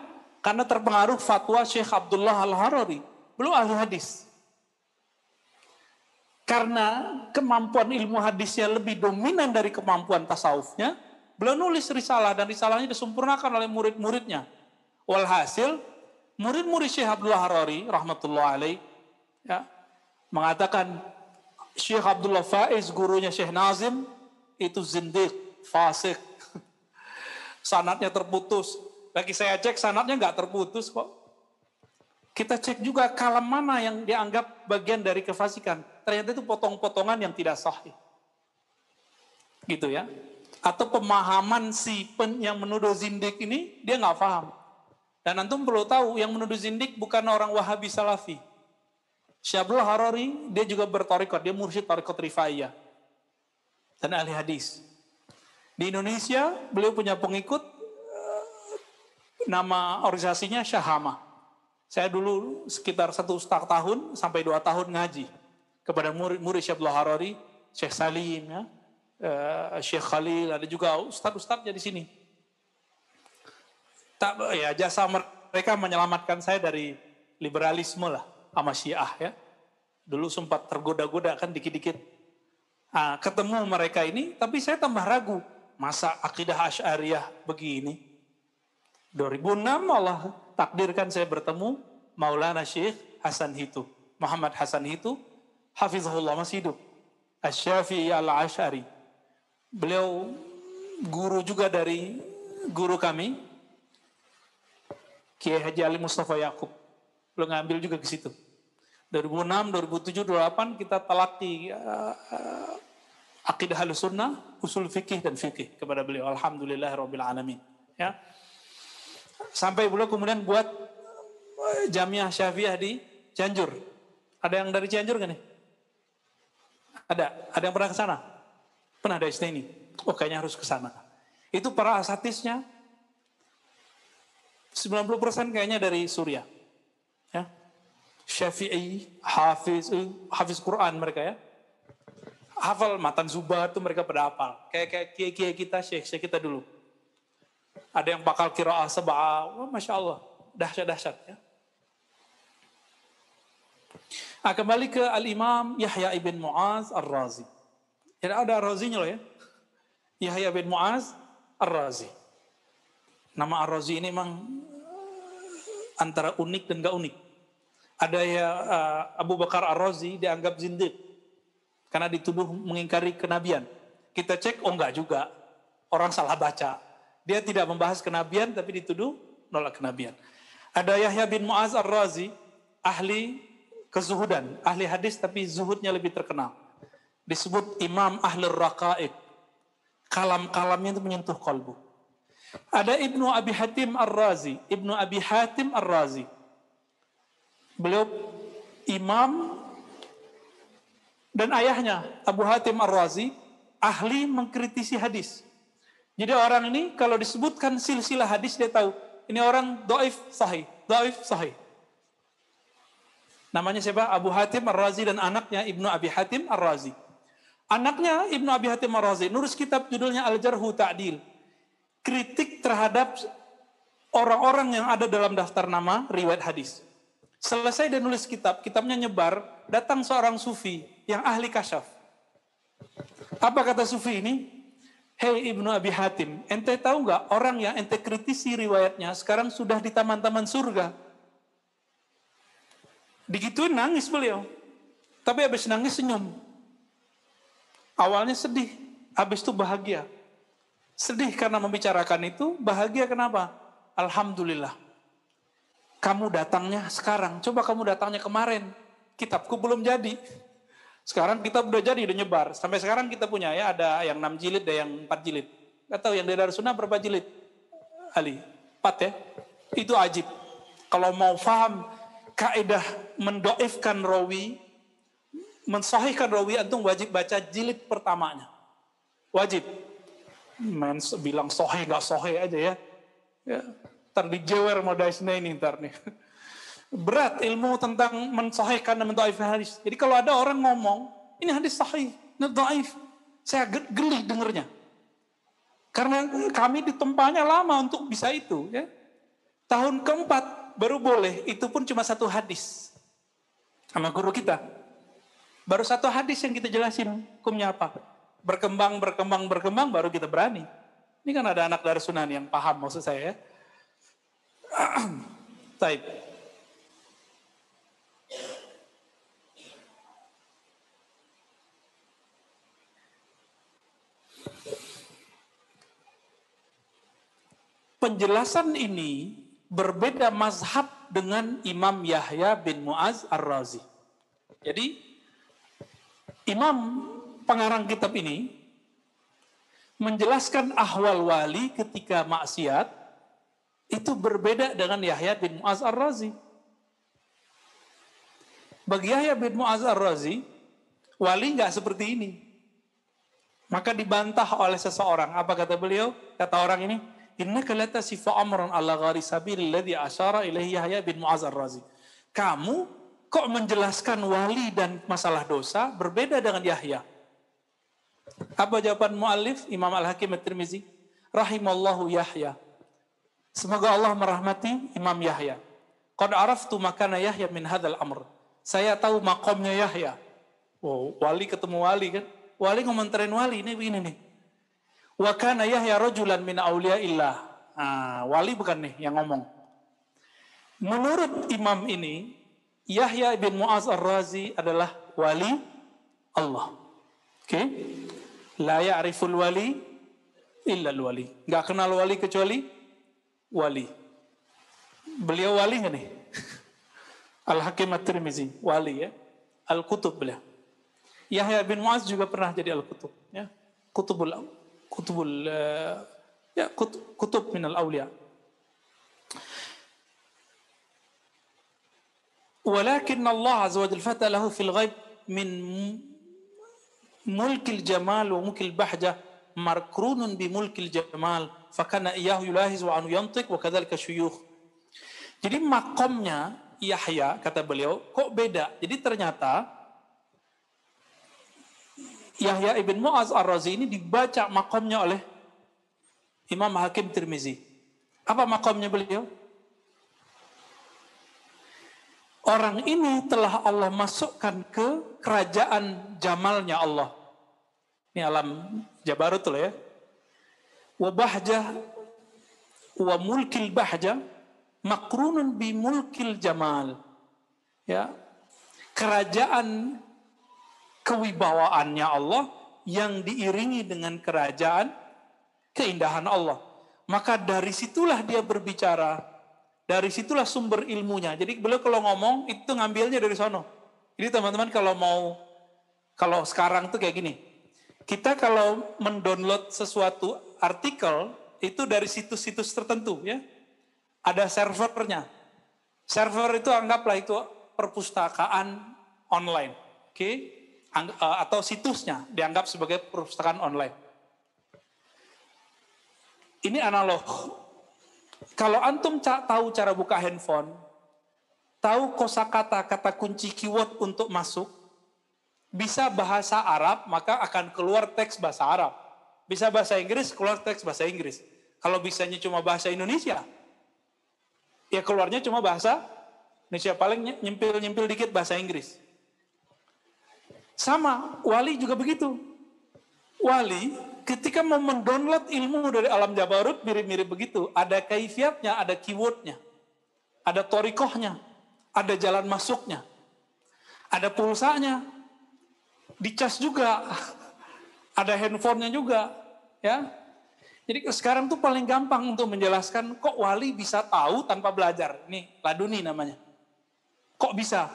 Karena terpengaruh fatwa Syekh Abdullah Al-Harari. Belum ahli hadis. Karena kemampuan ilmu hadisnya lebih dominan dari kemampuan tasawufnya, beliau nulis risalah, dan risalahnya disempurnakan oleh murid-muridnya. Walhasil, murid-murid Syekh Abdullah Harari, rahmatullah alaih, ya, mengatakan Syekh Abdullah Faiz, gurunya Syekh Nazim, itu zindiq, fasik. Sanadnya terputus. Bagi saya cek, sanadnya nggak terputus kok. Kita cek juga kalam mana yang dianggap bagian dari kefasikan. Ternyata itu potong-potongan yang tidak sahih. Gitu ya. Atau pemahaman yang menuduh zindik ini, dia nggak paham. Dan antum perlu tahu, yang menuduh zindik bukan orang Wahabi Salafi. Syekh Abdullah Harari, dia juga bertorikot, dia mursyid torikot Rifaiyah. Dan ahli hadis. Di Indonesia, beliau punya pengikut, nama organisasinya Syahama. Saya dulu sekitar 1,5 tahun sampai 2 tahun ngaji kepada murid Syekh Abdullah Harari, Syekh Salim, ya, Syekh Khalil, ada juga ustadz-ustadznya di sini. Ya, jasa mereka menyelamatkan saya dari liberalisme lah, sama Syiah ya. Dulu sempat tergoda-goda kan dikit-dikit. Ketemu mereka ini, tapi saya tambah ragu. Masa akidah Asy'ariyah begini? 2006 Allah takdirkan saya bertemu Maulana Syekh Hasan Hitu, Muhammad Hasan Hitu, hafizahullah, masih hidup. Asy-Syafi'i Al-Asy'ari. Beliau guru juga dari guru kami, Kiai Haji Ali Mustafa Yaqub. Beliau ngambil juga ke situ. 2006, 2007, 2008 kita talaki akidah Ahlussunnah, usul fikih dan fikih kepada beliau. Alhamdulillahirabbil alamin. Ya. Sampai beliau kemudian buat Jamiah Syafi'iyah di Cianjur. Ada yang dari Cianjur kan nih? Ada yang pernah ke sana? Pernah dari sini? Oh, kayaknya harus ke sana. Itu para asatisnya 90% kayaknya dari Suriah. Ya. Syafi'i, Hafiz Quran mereka ya. Hafal Matan Zubar itu mereka pada hafal. Kayak kiai kita, syekh kita dulu. Ada yang bakal qiraah sab'ah, Masya Allah, dahsyat-dahsyat ya. Kembali ke Al-Imam Yahya ibn Mu'az Ar-Razi. Jadi ada Ar-Razinya loh ya. Yahya bin Mu'az Ar-Razi. Nama Ar-Razi ini memang antara unik dan gak unik. Ada ya Abu Bakar Ar-Razi dianggap zindiq karena dituduh mengingkari kenabian. Kita cek, oh enggak juga. Orang salah baca. Dia tidak membahas kenabian tapi dituduh nolak kenabian. Ada Yahya bin Mu'az Ar-Razi, ahli kezuhudan, ahli hadis tapi zuhudnya lebih terkenal. Disebut Imam Ahlur Raqa'iq. Kalam-kalamnya itu menyentuh kalbu. Ada Ibnu Abi Hatim Ar-Razi. Ibnu Abi Hatim Ar-Razi. Beliau imam dan ayahnya Abu Hatim Ar-Razi ahli mengkritisi hadis. Jadi orang ini kalau disebutkan silsilah hadis dia tahu ini orang dhaif sahih, dhaif sahih. Namanya siapa? Abu Hatim Ar-Razi dan anaknya Ibnu Abi Hatim Ar-Razi. Anaknya Ibnu Abi Hatim Ar-Razi nulis kitab judulnya Al-Jarhu Ta'dil. Kritik terhadap orang-orang yang ada dalam daftar nama riwayat hadis. Selesai dia nulis kitab, kitabnya nyebar, datang seorang sufi yang ahli kasyaf. Apa kata sufi ini? Hei Ibnu Abi Hatim, ente tahu nggak orang yang ente kritisi riwayatnya sekarang sudah di taman-taman surga? Digituin nangis beliau. Tapi habis nangis senyum. Awalnya sedih, habis itu bahagia. Sedih karena membicarakan itu, bahagia kenapa? Alhamdulillah. Kamu datangnya sekarang, coba kamu datangnya kemarin. Kitabku belum jadi. Sekarang kitab udah jadi, udah nyebar. Sampai sekarang kita punya ya, ada yang 6 jilid, ada yang 4 jilid. Gak tahu yang dari Darussunnah berapa jilid? Ali, 4 ya? Itu ajib. Kalau mau paham kaidah mendoifkan rawi, mensahihkan rawi, antum wajib baca jilid pertamanya. Wajib. Bilang sahih gak sahih aja ya. Ntar dijewer modalisnya ini ntar nih. Berat ilmu tentang mensahihkan dan mendoifkan hadis. Jadi kalau ada orang ngomong, ini hadis sahih, ini dhaif, saya geli dengernya. Karena kami ditempanya lama untuk bisa itu. Ya. Tahun keempat baru boleh, itu pun cuma 1 hadis. Sama guru kita. Baru 1 hadis yang kita jelasin, hukumnya apa. Berkembang, baru kita berani. Ini kan ada anak Darussunnah yang paham maksud saya ya. Taib. Penjelasan ini berbeda mazhab dengan Imam Yahya bin Mu'az Ar-Razi. Jadi Imam pengarang kitab ini menjelaskan ahwal wali ketika maksiat itu berbeda dengan Yahya bin Mu'az Ar-Razi. Bagi Yahya bin Mu'az Ar-Razi, wali nggak seperti ini. Maka dibantah oleh seseorang. Apa kata beliau? Kata orang ini, innaka la tasifu amran ala ghari sabilil ladzi asyara ilaihi Yahya bin Mu'az Ar-Razi. Kamu kok menjelaskan wali dan masalah dosa berbeda dengan Yahya? Apa jawaban muallif Imam Al-Hakim At-Tirmizi? Rahimallahu Yahya. Semoga Allah merahmati Imam Yahya. Qad araftu makana Yahya min hadzal amr. Saya tahu makomnya Yahya. Oh, wali ketemu wali kan? Wali ngomentarin wali, ini begini nih. Wa kana Yahya rajulan min auliyaillah. Wali bukan nih yang ngomong. Menurut imam ini, Yahya bin Mu'az Ar-Razi adalah wali Allah. Oke? La ya'riful wali illa al-wali. Enggak kenal wali kecuali wali. Beliau wali nggak nih? Al-Hakim At-Tirmizi, wali ya. Al-Kutub beliau. Yahya bin Mu'az juga pernah jadi Al-Kutub. Ya. Kutub minal awliya. Walakin Allah azza wa jalla fatalahu fil ghaib min mulkil jamal wa mulkil bahjah markrunun bi mulkil jamal fakana iyahu yulahiz wa anu yantiq wa kadzalika syuyukh. Jadi makomnya Yahya kata beliau kok beda. Jadi ternyata Yahya ibn Mu'az Ar-Razi ini dibaca makomnya oleh Imam Hakim Tirmizi. Apa makomnya beliau? Orang ini telah Allah masukkan ke kerajaan jamalnya Allah. Ini alam Jabarut tuh ya. Wa bahjah wa mulkil bahjah makrunun bi mulkil jamal. Ya. Kerajaan kewibawaannya Allah yang diiringi dengan kerajaan keindahan Allah. Maka dari situlah dia berbicara. Dari situlah sumber ilmunya. Jadi beliau kalau ngomong itu ngambilnya dari sono. Jadi teman-teman kalau sekarang tuh kayak gini. Kita kalau mendownload sesuatu artikel itu dari situs-situs tertentu ya. Ada servernya. Server itu anggaplah itu perpustakaan online. Oke? Atau situsnya dianggap sebagai perpustakaan online. Ini analog. Kalau antum tahu cara buka handphone, tahu kosakata, kata kunci keyword untuk masuk, bisa bahasa Arab, maka akan keluar teks bahasa Arab. Bisa bahasa Inggris, keluar teks bahasa Inggris. Kalau bisanya cuma bahasa Indonesia, ya keluarnya cuma bahasa Indonesia, paling nyempil-nyempil dikit bahasa Inggris. Sama, wali juga begitu. Wali ketika mau mendownload ilmu dari alam Jabarut mirip-mirip begitu. Ada kaifiatnya, ada keywordnya, ada torikohnya, ada jalan masuknya, ada pulsanya, dicas juga, ada handphonenya juga, ya. Jadi sekarang tuh paling gampang untuk menjelaskan kok wali bisa tahu tanpa belajar. Ini laduni namanya. Kok bisa?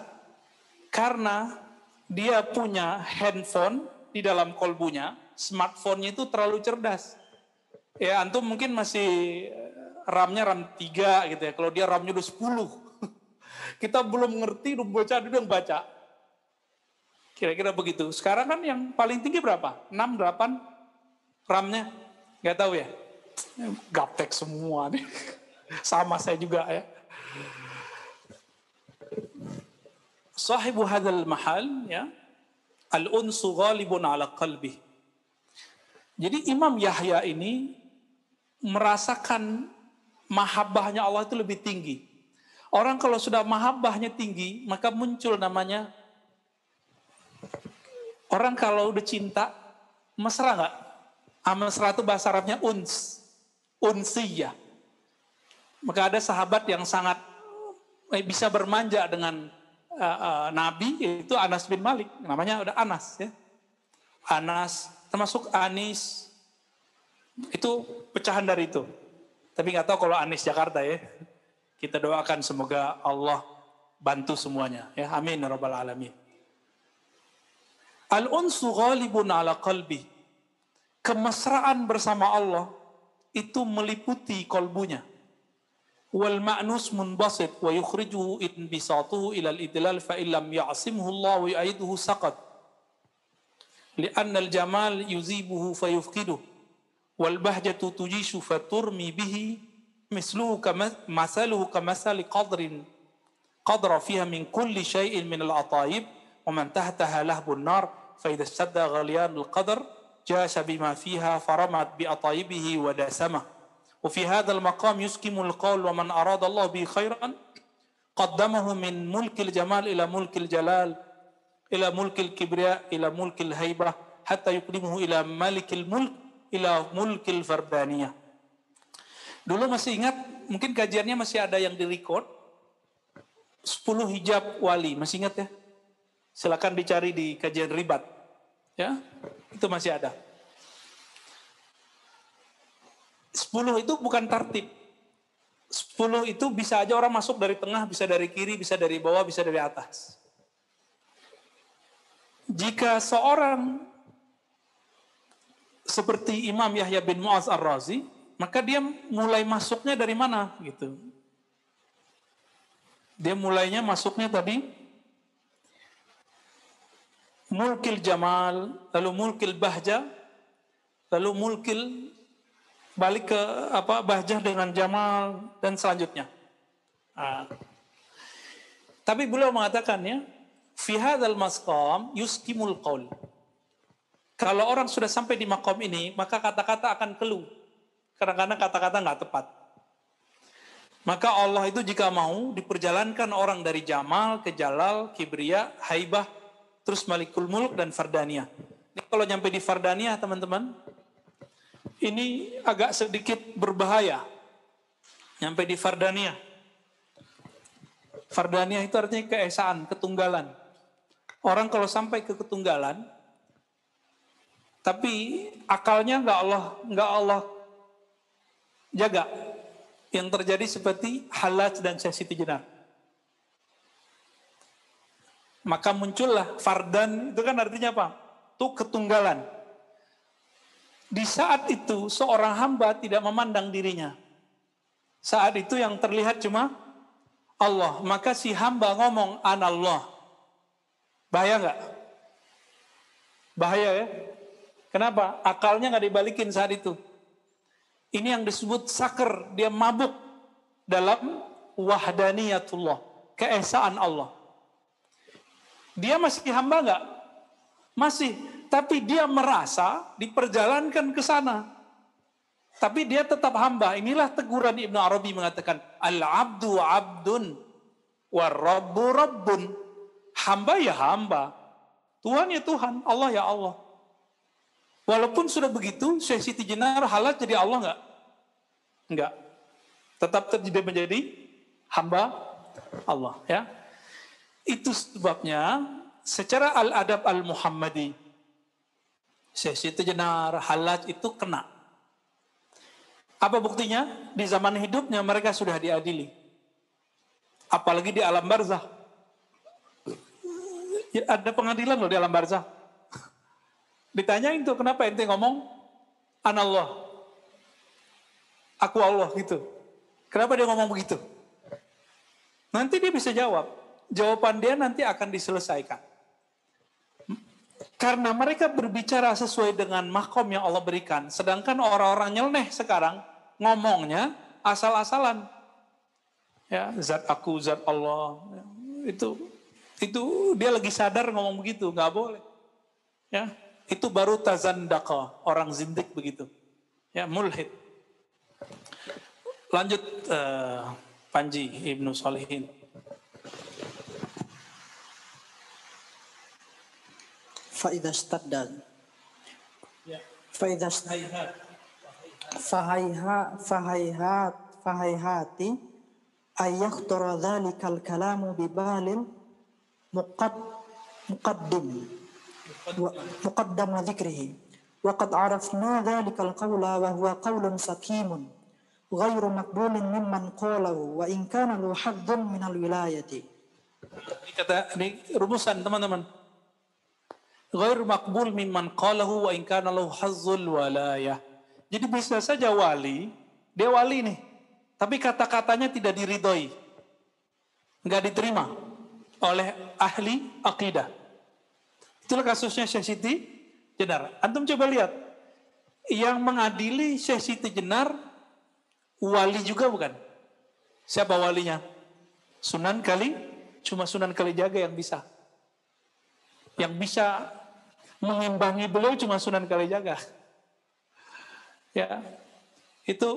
Karena dia punya handphone di dalam kolbunya. Smartphone-nya itu terlalu cerdas. Ya antum mungkin masih RAM-nya RAM 3 gitu ya. Kalau dia RAM-nya udah 10. Kita belum ngerti, udah baca. Kira-kira begitu. Sekarang kan yang paling tinggi berapa? 6, 8 RAM-nya? Gak tahu ya? Gaptek semua nih. Sama saya juga ya. Sahibu hadzal mahal ya. Al-unsu ghalibun ala qalbi. Jadi Imam Yahya ini merasakan mahabbahnya Allah itu lebih tinggi. Orang kalau sudah mahabbahnya tinggi, maka muncul namanya, orang kalau udah cinta, mesra nggak? Mesra itu bahasa Arabnya unsiyah. Maka ada sahabat yang sangat bisa bermanja dengan Nabi, yaitu Anas bin Malik. Namanya udah Anas ya. Anas, termasuk Anis, itu pecahan dari itu. Tapi nggak tahu kalau Anis Jakarta ya. Kita doakan semoga Allah bantu semuanya. Ya, amin ya rabbal alamin. Al-unsu ghalibun ala qalbi. Kemesraan bersama Allah itu meliputi kolbunya. Wal ma'nus munbasit wa yukhrijuhu inbisatuhu ila al-idlal fa illam ya'simhu Allah wa yu'iduhu saqat. Li'anna al-jamal yuzibuhu fayufqiduh wal bahjatu tujishu faturmi bihi misluhu masaluhu kamasali qadra fiha min kulli shay'in min al-atayib wa man tahtaha lahbun nar fa idha istadda ghaliyan al-qadr jasha bima fiha faramat bi atayibihi wa dasamah wa fi hadha al-maqam yuskimu al-qawl wa man arada Allah bi khairan qaddamahu min mulkil jamal ila mulkil jalal ila mulkil kibriya ila mulkil haibah hatta yuqdimuhu ila malikil mulk ila mulkil fardaniyah. Dulu masih ingat, mungkin kajiannya masih ada yang direcord 10 hijab wali, masih ingat ya? Silakan dicari di kajian ribat. Ya, itu masih ada. 10 itu bukan tartib. 10 itu bisa aja orang masuk dari tengah, bisa dari kiri, bisa dari bawah, bisa dari atas. Jika seorang seperti Imam Yahya bin Mu'adz Ar-Razi, maka dia mulai masuknya dari mana gitu. Dia mulainya masuknya tadi mulkil jamal, lalu mulkil bahja, lalu mulkil balik ke bahjah dengan jamal dan selanjutnya. Tapi beliau mengatakan ya, fi hadzal maqam yuskimul qaul. Kalau orang sudah sampai di maqam ini, maka kata-kata akan keluh. Kadang-kadang kata-kata nggak tepat. Maka Allah itu jika mau diperjalankan orang dari Jamal ke Jalal, Kibriya, Haibah, terus Malikul Mulk dan Fardaniyah. Ini kalau nyampe di Fardaniyah teman-teman, ini agak sedikit berbahaya. Nyampe di Fardaniyah. Fardaniyah itu artinya keesaan, ketunggalan. Orang kalau sampai ke ketunggalan, tapi akalnya nggak Allah jaga. Yang terjadi seperti Hallaj dan Syekh Siti Jenar. Maka muncullah fardan, itu kan artinya apa? Itu ketunggalan. Di saat itu seorang hamba tidak memandang dirinya. Saat itu yang terlihat cuma Allah. Maka si hamba ngomong anallah. Bahaya nggak? Bahaya ya? Kenapa? Akalnya nggak dibalikin saat itu. Ini yang disebut sakar, dia mabuk dalam wahdaniyatullah, keesaan Allah. Dia masih hamba nggak? Masih, tapi dia merasa diperjalankan ke sana. Tapi dia tetap hamba. Inilah teguran Ibnu Arabi mengatakan, al-abdu abdun, war-rabbu rabbun. Hamba ya hamba, Tuhan ya Tuhan, Allah ya Allah. Walaupun sudah begitu, Syekh Siti Jenar Hallaj jadi Allah nggak? Enggak. Tetap terjadi menjadi hamba Allah. Ya. Itu sebabnya secara al-adab al-Muhammadi, Syekh Siti Jenar Hallaj itu kena. Apa buktinya? Di zaman hidupnya mereka sudah diadili. Apalagi di alam barzah. Ya, ada pengadilan loh di alam barzah. Ditanyain tuh, kenapa ente ngomong anallah, aku Allah gitu. Kenapa dia ngomong begitu? Nanti dia bisa jawab. Jawaban dia nanti akan diselesaikan. Karena mereka berbicara sesuai dengan makom yang Allah berikan. Sedangkan orang-orang nyeleneh sekarang ngomongnya asal-asalan. Ya, zat aku, zat Allah. Itu dia lagi sadar ngomong begitu, nggak boleh. Ya. Itu baru tazandaka, orang zindik begitu. Ya, mulhid. Lanjut Panji Ibnu Shalihin. Fa'idha staddad. Ya. Fa'idha fahayhati ayyakhtura dhalikal kalamu bibalin muqaddam dzikrihi wa qad arafna dhalikal qawla wa huwa qawlun sakimun ghairu maqbulin mimman qalahu wa in kana lahu haddun minal wilayati. Ini rumusan teman-teman. Ghairu maqbul mimman qalahu wa in kana lahu hazzul walayah. Jadi bisa saja wali, dia wali nih, tapi kata-katanya tidak diridhoi, nggak diterima oleh ahli akidah. Itulah kasusnya Syekh Siti Jenar. Antum coba lihat, yang mengadili Syekh Siti Jenar wali juga bukan? Siapa walinya? Sunan cuma Sunan Kalijaga yang bisa. Yang bisa mengimbangi beliau cuma Sunan Kalijaga. Ya, itu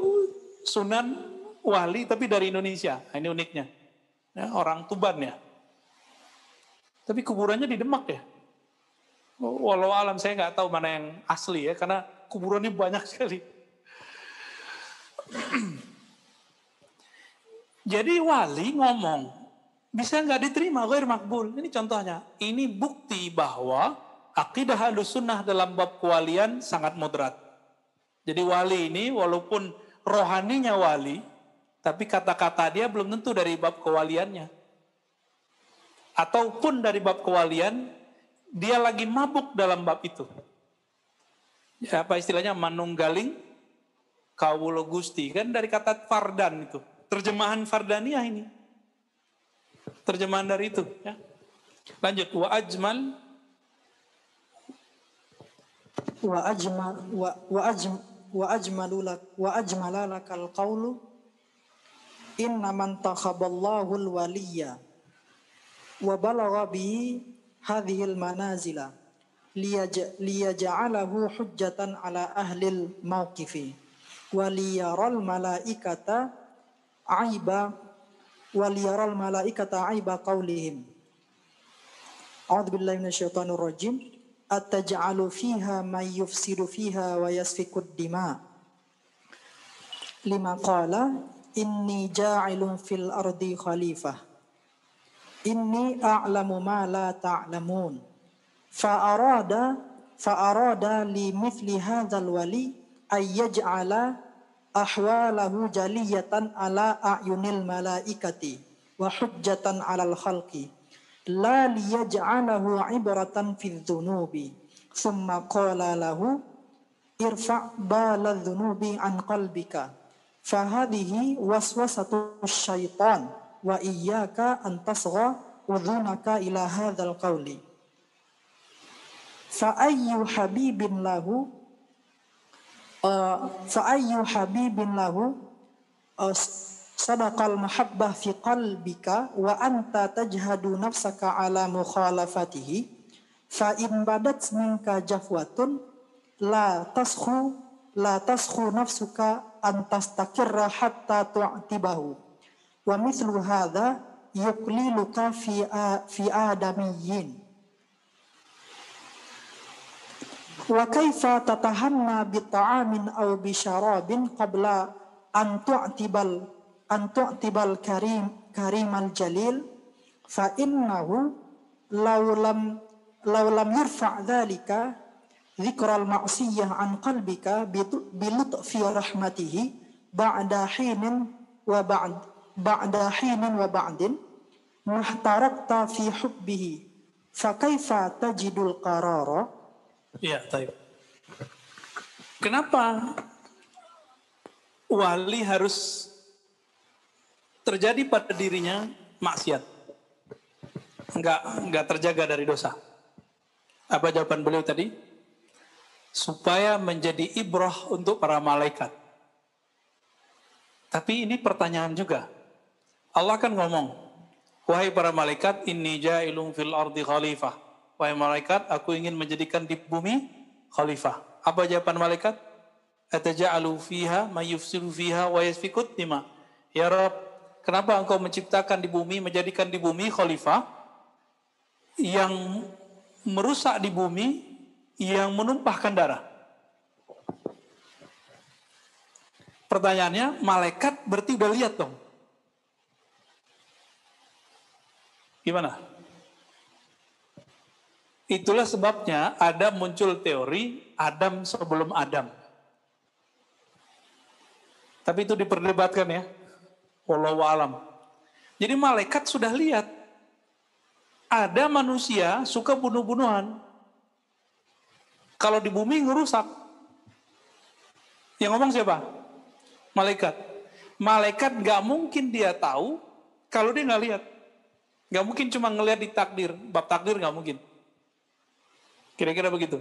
Sunan wali tapi dari Indonesia. Nah, ini uniknya. Ya, orang Tuban ya. Tapi kuburannya di Demak ya. Walau alam saya nggak tahu mana yang asli ya, karena kuburannya banyak sekali. Jadi wali ngomong bisa nggak diterima, ghair makbul. Ini contohnya. Ini bukti bahwa akidah Ahlussunnah dalam bab kewalian sangat moderat. Jadi wali ini walaupun rohaninya wali, tapi kata-kata dia belum tentu dari bab kewaliannya. Ataupun dari bab kewalian, dia lagi mabuk dalam bab itu. Ya, apa istilahnya, manunggaling kawula Gusti. Kan dari kata fardan itu. Terjemahan fardaniyah ini. Terjemahan dari itu. Ya. Lanjut. Wa ajmalalakal qawlu inna man takhaballahu al-waliyya wa balagha bihi hadhil manazila liyaj'alahu hujjatan ala ahlil mawqifi wa liyaral malaikata aiba wal yaral malaikata aiba qaulihim. A'udzu billahi minasyaitonir rajim. Ataj'alu fiha may yufsidu fiha wa yasfikud dima. Lima qala inni ja'ilun fil ardi khalifah. Inni a'lamu ma la ta'lamun. Fa'arada li mithli hadzal wali ay yaj'ala ahwalahu jaliyatan ala a'yunil malaikati wa hujjatan 'alal khalqi la liyaj'alahu 'ibratan fidz dzunubi thumma qala lahu irfa' balad dzunubi an qalbika fahadhihi waswasatu syaitan wa iyyaka an tasgha udhunaka ila hadzal qawli fa ayyu habibin lahu sadaqal mahabbah fi qalbika wa anta tajhadu nafsaka ala mukhalafatihi fa in badat minka jafwatun la taskhu nafsuka an tastakirra hatta tu'tibahu wa mithlu hadha yuqliluka fi adamiyyin. Wa kaifa tatahanna bi ta'amin aw bi syarabin qabla an tu'tibal karimal jalil fa innahu law lam yurfa' dhalika dzikral ma'siyah an qalbika bi lutfi rahmatihi ba'da hinin wa ba'din mahtarakta fi hubbihi fa kaifa tajidul qarara. Ya, baik. Kenapa wali harus terjadi pada dirinya maksiat? Enggak terjaga dari dosa. Apa jawaban beliau tadi? Supaya menjadi ibrah untuk para malaikat. Tapi ini pertanyaan juga. Allah kan ngomong, wahai para malaikat, inni ja'ilun fil ardi khalifah. Wahai malaikat, aku ingin menjadikan di bumi khalifah. Apa jawaban malaikat? Ataja'alu fiha may yufsidu fiha wa yasfikut dima. Ya Rabb, kenapa engkau menciptakan di bumi, menjadikan di bumi khalifah yang merusak di bumi, yang menumpahkan darah? Pertanyaannya, malaikat berarti udah lihat dong. Gimana? Itulah sebabnya ada muncul teori Adam sebelum Adam. Tapi itu diperdebatkan ya. Wallahu a'lam. Jadi malaikat sudah lihat. Ada manusia suka bunuh-bunuhan. Kalau di bumi ngerusak. Yang ngomong siapa? Malaikat. Malaikat gak mungkin dia tahu kalau dia gak lihat. Gak mungkin cuma ngelihat di takdir. Bab takdir gak mungkin. Kira-kira begitu.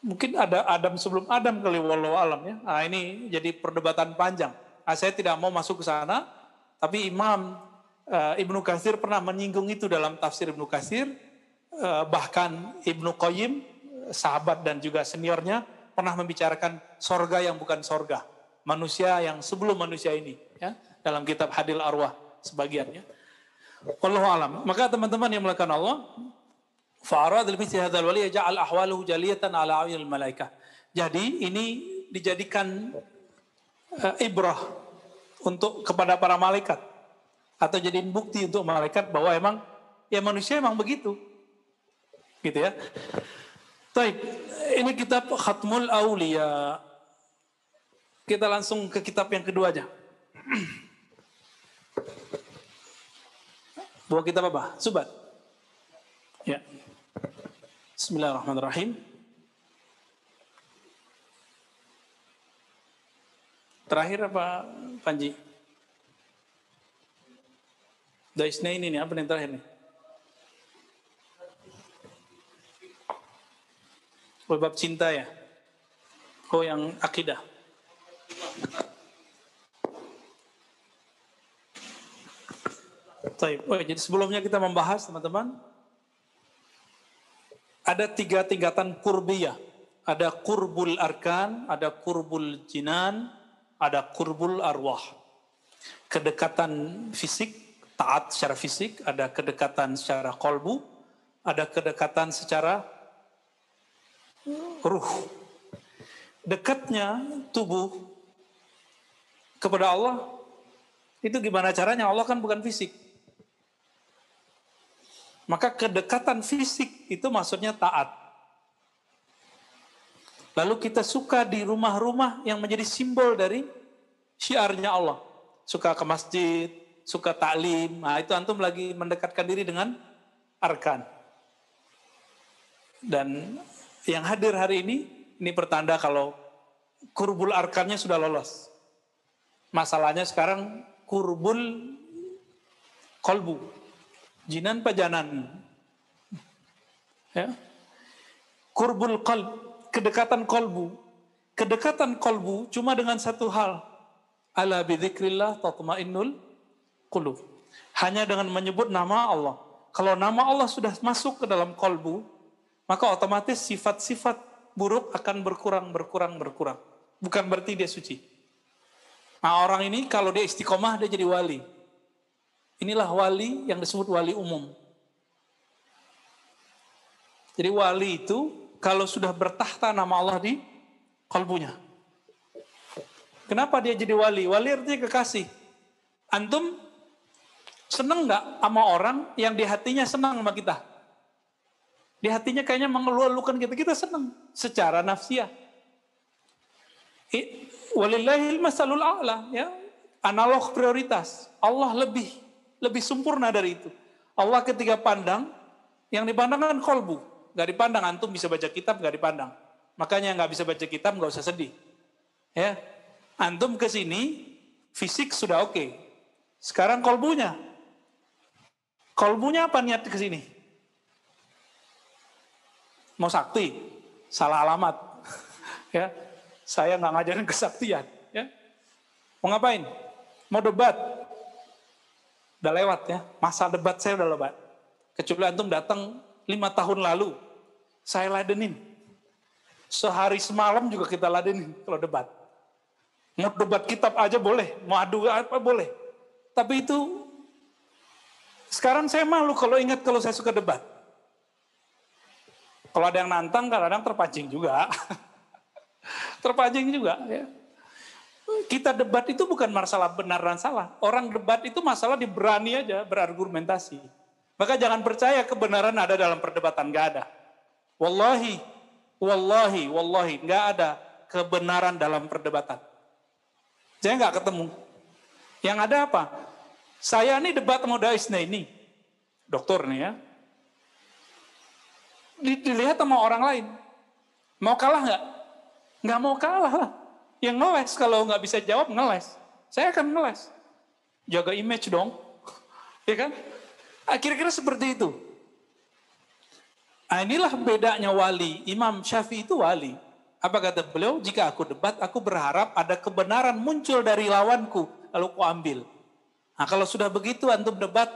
Mungkin ada Adam sebelum Adam kali, wallahu alam ya. Nah, ini jadi perdebatan panjang. Saya tidak mau masuk ke sana, tapi Imam Ibnu Katsir pernah menyinggung itu dalam tafsir Ibnu Katsir. Bahkan Ibnu Qayyim, sahabat dan juga seniornya, pernah membicarakan sorga yang bukan sorga. Manusia yang sebelum manusia ini. Ya, dalam kitab Hadil Arwah sebagiannya. Wallahu alam. Maka teman-teman yang melakukan Allah, fa'arad al-mithli hadzal wali yaj'al ahwaluhu jaliyatan ala a'yunil malaikah. Jadi ini dijadikan ibrah untuk kepada para malaikat atau jadiin bukti untuk malaikat bahwa emang ya manusia emang begitu. Gitu ya. Baik, ini kitab Khatmul Auliya. Kita langsung ke kitab yang kedua aja. Buah kitab apa? Subat. Ya. Bismillahirrahmanirrahim. Terakhir apa Panji? Daisna ini nih, apa yang terakhir nih? Oh, bab cinta ya? Oh, yang akidah. Oh, jadi sebelumnya kita membahas teman-teman, ada 3 tingkatan kurbiyah. Ada kurbul arkan, ada kurbul jinan, ada qurbul arwah, kedekatan fisik, taat secara fisik, ada kedekatan secara kolbu, ada kedekatan secara ruh. Dekatnya tubuh kepada Allah, itu gimana caranya? Allah kan bukan fisik. Maka kedekatan fisik itu maksudnya taat. Lalu kita suka di rumah-rumah yang menjadi simbol dari syiarnya Allah. Suka ke masjid, suka taklim. Nah, itu antum lagi mendekatkan diri dengan arkan. Dan yang hadir hari ini pertanda kalau kurbul arkannya sudah lolos. Masalahnya sekarang kurbul kolbu. Jinan pajanan. Ya. Kurbul qalb, kedekatan kolbu. Kedekatan kolbu cuma dengan satu hal. Ala bidzikrillah tatmainnul qulub. Hanya dengan menyebut nama Allah. Kalau nama Allah sudah masuk ke dalam kolbu, maka otomatis sifat-sifat buruk akan berkurang. Bukan berarti dia suci. Nah, orang ini kalau dia istiqomah, dia jadi wali. Inilah wali yang disebut wali umum. Jadi wali itu kalau sudah bertahta nama Allah di kalbunya. Kenapa dia jadi wali? Wali artinya kekasih. Antum senang nggak sama orang yang di hatinya senang sama kita? Di hatinya kayaknya mengeluh-elukan kita. Kita senang secara nafsiyah. Walillahil masalul a'la, ya. Analog prioritas. Allah lebih sempurna dari itu. Allah ketika pandang, yang dipandang kan kolbu. Gak dipandang, antum bisa baca kitab, gak dipandang. Makanya gak bisa baca kitab, gak usah sedih. Ya, antum kesini, fisik sudah oke. Sekarang kolbunya. Kolbunya apa niat kesini? Mau sakti? Salah alamat. Ya, saya gak ngajarin kesaktian. Ya. Mau ngapain? Mau debat? Udah lewat ya, masa debat saya udah lewat. Kecuali antum datang 5 tahun lalu, saya ladenin. Sehari semalam juga kita ladenin kalau debat. Mau debat kitab aja boleh, mau adu apa boleh. Tapi itu, sekarang saya malu kalau ingat kalau saya suka debat. Kalau ada yang nantang, kadang-kadang terpancing juga. Terpancing juga ya. Kita debat itu bukan masalah benar dan salah. Orang debat itu masalah diberani aja berargumentasi. Maka jangan percaya kebenaran ada dalam perdebatan. Gak ada. Wallahi, gak ada kebenaran dalam perdebatan. Saya gak ketemu. Yang ada apa? Saya ini debat sama Daisna ini. Dokter nih ya. Dilihat sama orang lain. Mau kalah gak? Gak mau kalah lah. Yang ngeles, kalau nggak bisa jawab, ngeles. Saya akan ngeles. Jaga image dong. Ya kan? Kira-kira seperti itu. Nah, inilah bedanya wali. Imam Syafi'i itu wali. Apa kata beliau? Jika aku debat, aku berharap ada kebenaran muncul dari lawanku. Lalu aku ambil. Nah, kalau sudah begitu, antum debat,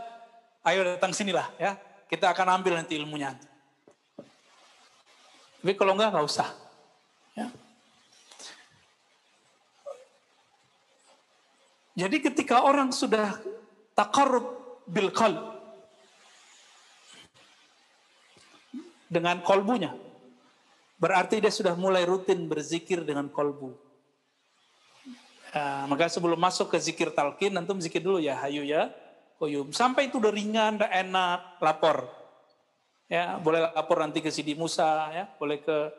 ayo datang sinilah. Ya, kita akan ambil nanti ilmunya. Tapi kalau nggak usah. Ya. Jadi ketika orang sudah taqarrub bil qalb dengan kolbunya, berarti dia sudah mulai rutin berzikir dengan kolbu. Maka sebelum masuk ke zikir talqin, antum zikir dulu ya hayu ya qayyum. Sampai itu udah ringan, udah enak, lapor. Ya, boleh lapor nanti ke Sidi Musa, ya, boleh ke